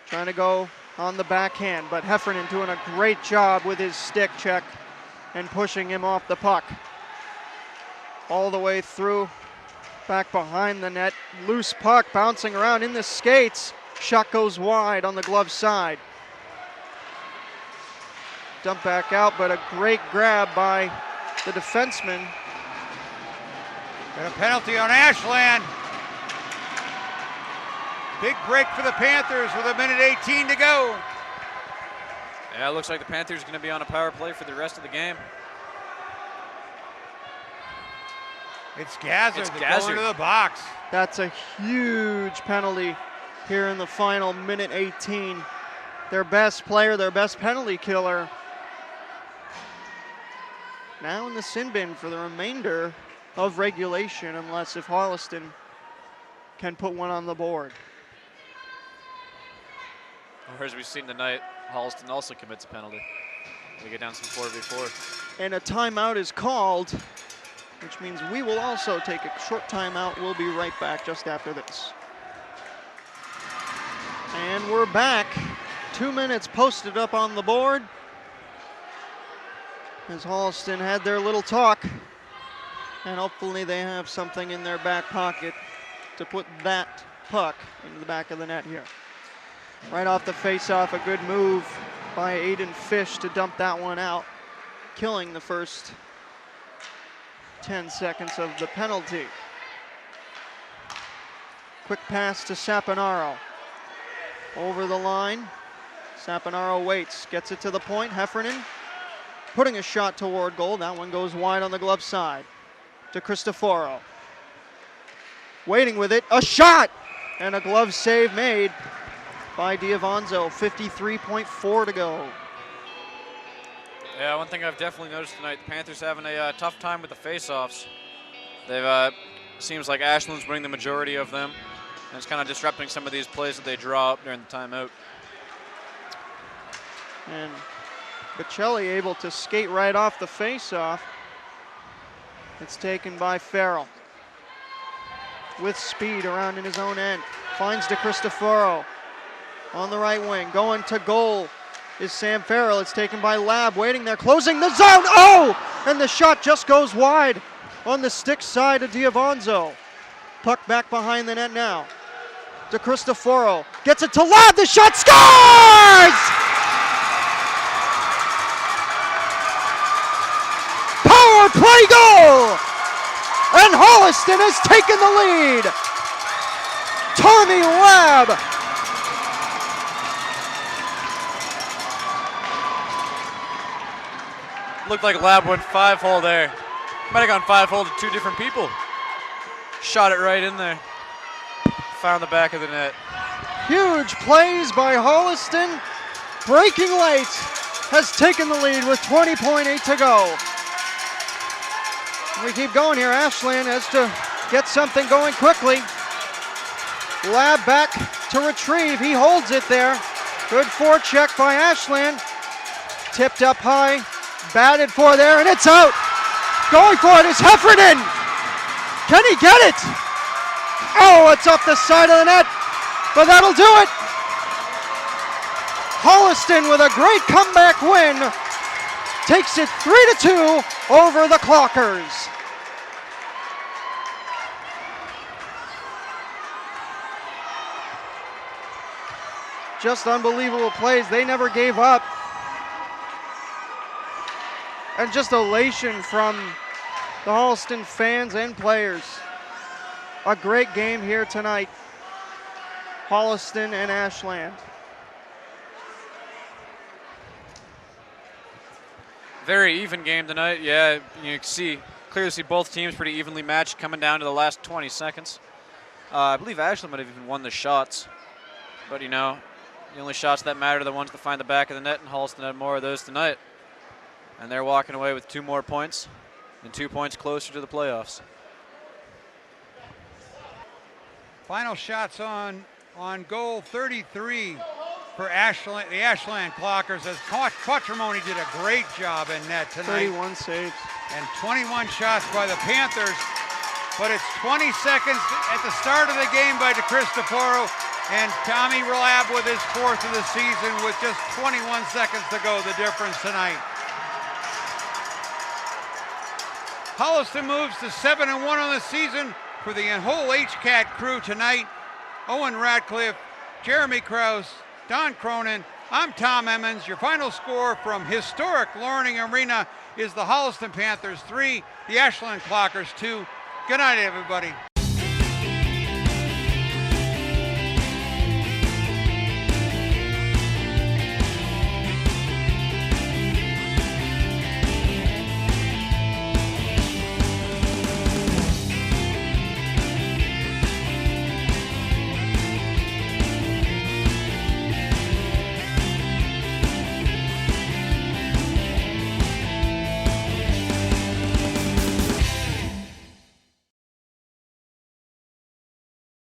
B: Trying to go on the backhand, but Heffernan doing a great job with his stick check and pushing him off the puck. All the way through, back behind the net. Loose puck bouncing around in the skates. Shot goes wide on the glove side. Dump back out, but a great grab by the defenseman.
A: And a penalty on Ashland. Big break for the Panthers with 1:18 to go.
C: Yeah, it looks like the Panthers are going to be on a power play for the rest of the game.
A: It's Gazzard
C: It's
A: going
C: Gazzard.
A: to the box.
B: That's a huge penalty here in the final minute 18. Their best player, their best penalty killer, now in the sin bin for the remainder of regulation, unless if Holliston can put one on the board.
C: Or as we've seen tonight, Holliston also commits a penalty. We get down some 4v4.
B: And a timeout is called, which means we will also take a short timeout. We'll be right back just after this. And we're back. 2 minutes posted up on the board as Holliston had their little talk, and hopefully they have something in their back pocket to put that puck into the back of the net here. Right off the face-off, a good move by Aiden Fish to dump that one out, killing the first 10 seconds of the penalty. Quick pass to Saponaro. Over the line, Saponaro waits, gets it to the point. Heffernan putting a shot toward goal. That one goes wide on the glove side to Cristoforo. Waiting with it, a shot! And a glove save made by Diavanzo. 53.4 to go.
C: Yeah, one thing I've definitely noticed tonight, the Panthers having a tough time with the face-offs. They've seems like Ashland's winning the majority of them, and it's kind of disrupting some of these plays that they draw up during the timeout.
B: And Bocelli able to skate right off the face-off. It's taken by Farrell. With speed around in his own end. Finds DeCristoforo on the right wing. Going to goal is Sam Farrell. It's taken by Lab, waiting there, closing the zone. Oh! And the shot just goes wide on the stick side of Diavanzo. Puck back behind the net now. DeCristoforo gets it to Lab. The shot scores! Power play goal! And Holliston has taken the lead. Tommy Lab.
C: Looked like Lab went 5-hole there. Might have gone 5-hole to two different people. Shot it right in there. Found the back of the net.
B: Huge plays by Holliston. Breaking late has taken the lead with 20.8 to go. We keep going here. Ashland has to get something going quickly. Lab back to retrieve. He holds it there. Good forecheck by Ashland. Tipped up high. Batted for there, and it's out. Going for it is Heffernan. Can he get it? Oh, it's off the side of the net, but that'll do it. Holliston with a great comeback win takes it 3-2 over the Clockers. Just unbelievable plays. They never gave up. And just elation from the Holliston fans and players. A great game here tonight. Holliston and Ashland.
C: Very even game tonight. Yeah, you can clearly see both teams pretty evenly matched coming down to the last 20 seconds. I believe Ashland might have even won the shots. But, you know, the only shots that matter are the ones that find the back of the net, and Holliston had more of those tonight. And they're walking away with 2 more points and 2 points closer to the playoffs.
A: Final shots on goal 33 for Ashland, the Ashland Clockers, as Quattromoni did a great job in net tonight.
B: 31 saves.
A: And 21 shots by the Panthers. But it's 20 seconds at the start of the game by DeCristoforo, and Tommy Lab with his 4th of the season with just 21 seconds to go, the difference tonight. Holliston moves to 7-1 on the season. For the whole HCAT crew tonight, Owen Radcliffe, Jeremy Krauss, Don Cronin, I'm Tom Emmons. Your final score from historic Learning Arena is the Holliston Panthers 3, the Ashland Clockers 2. Good night, everybody.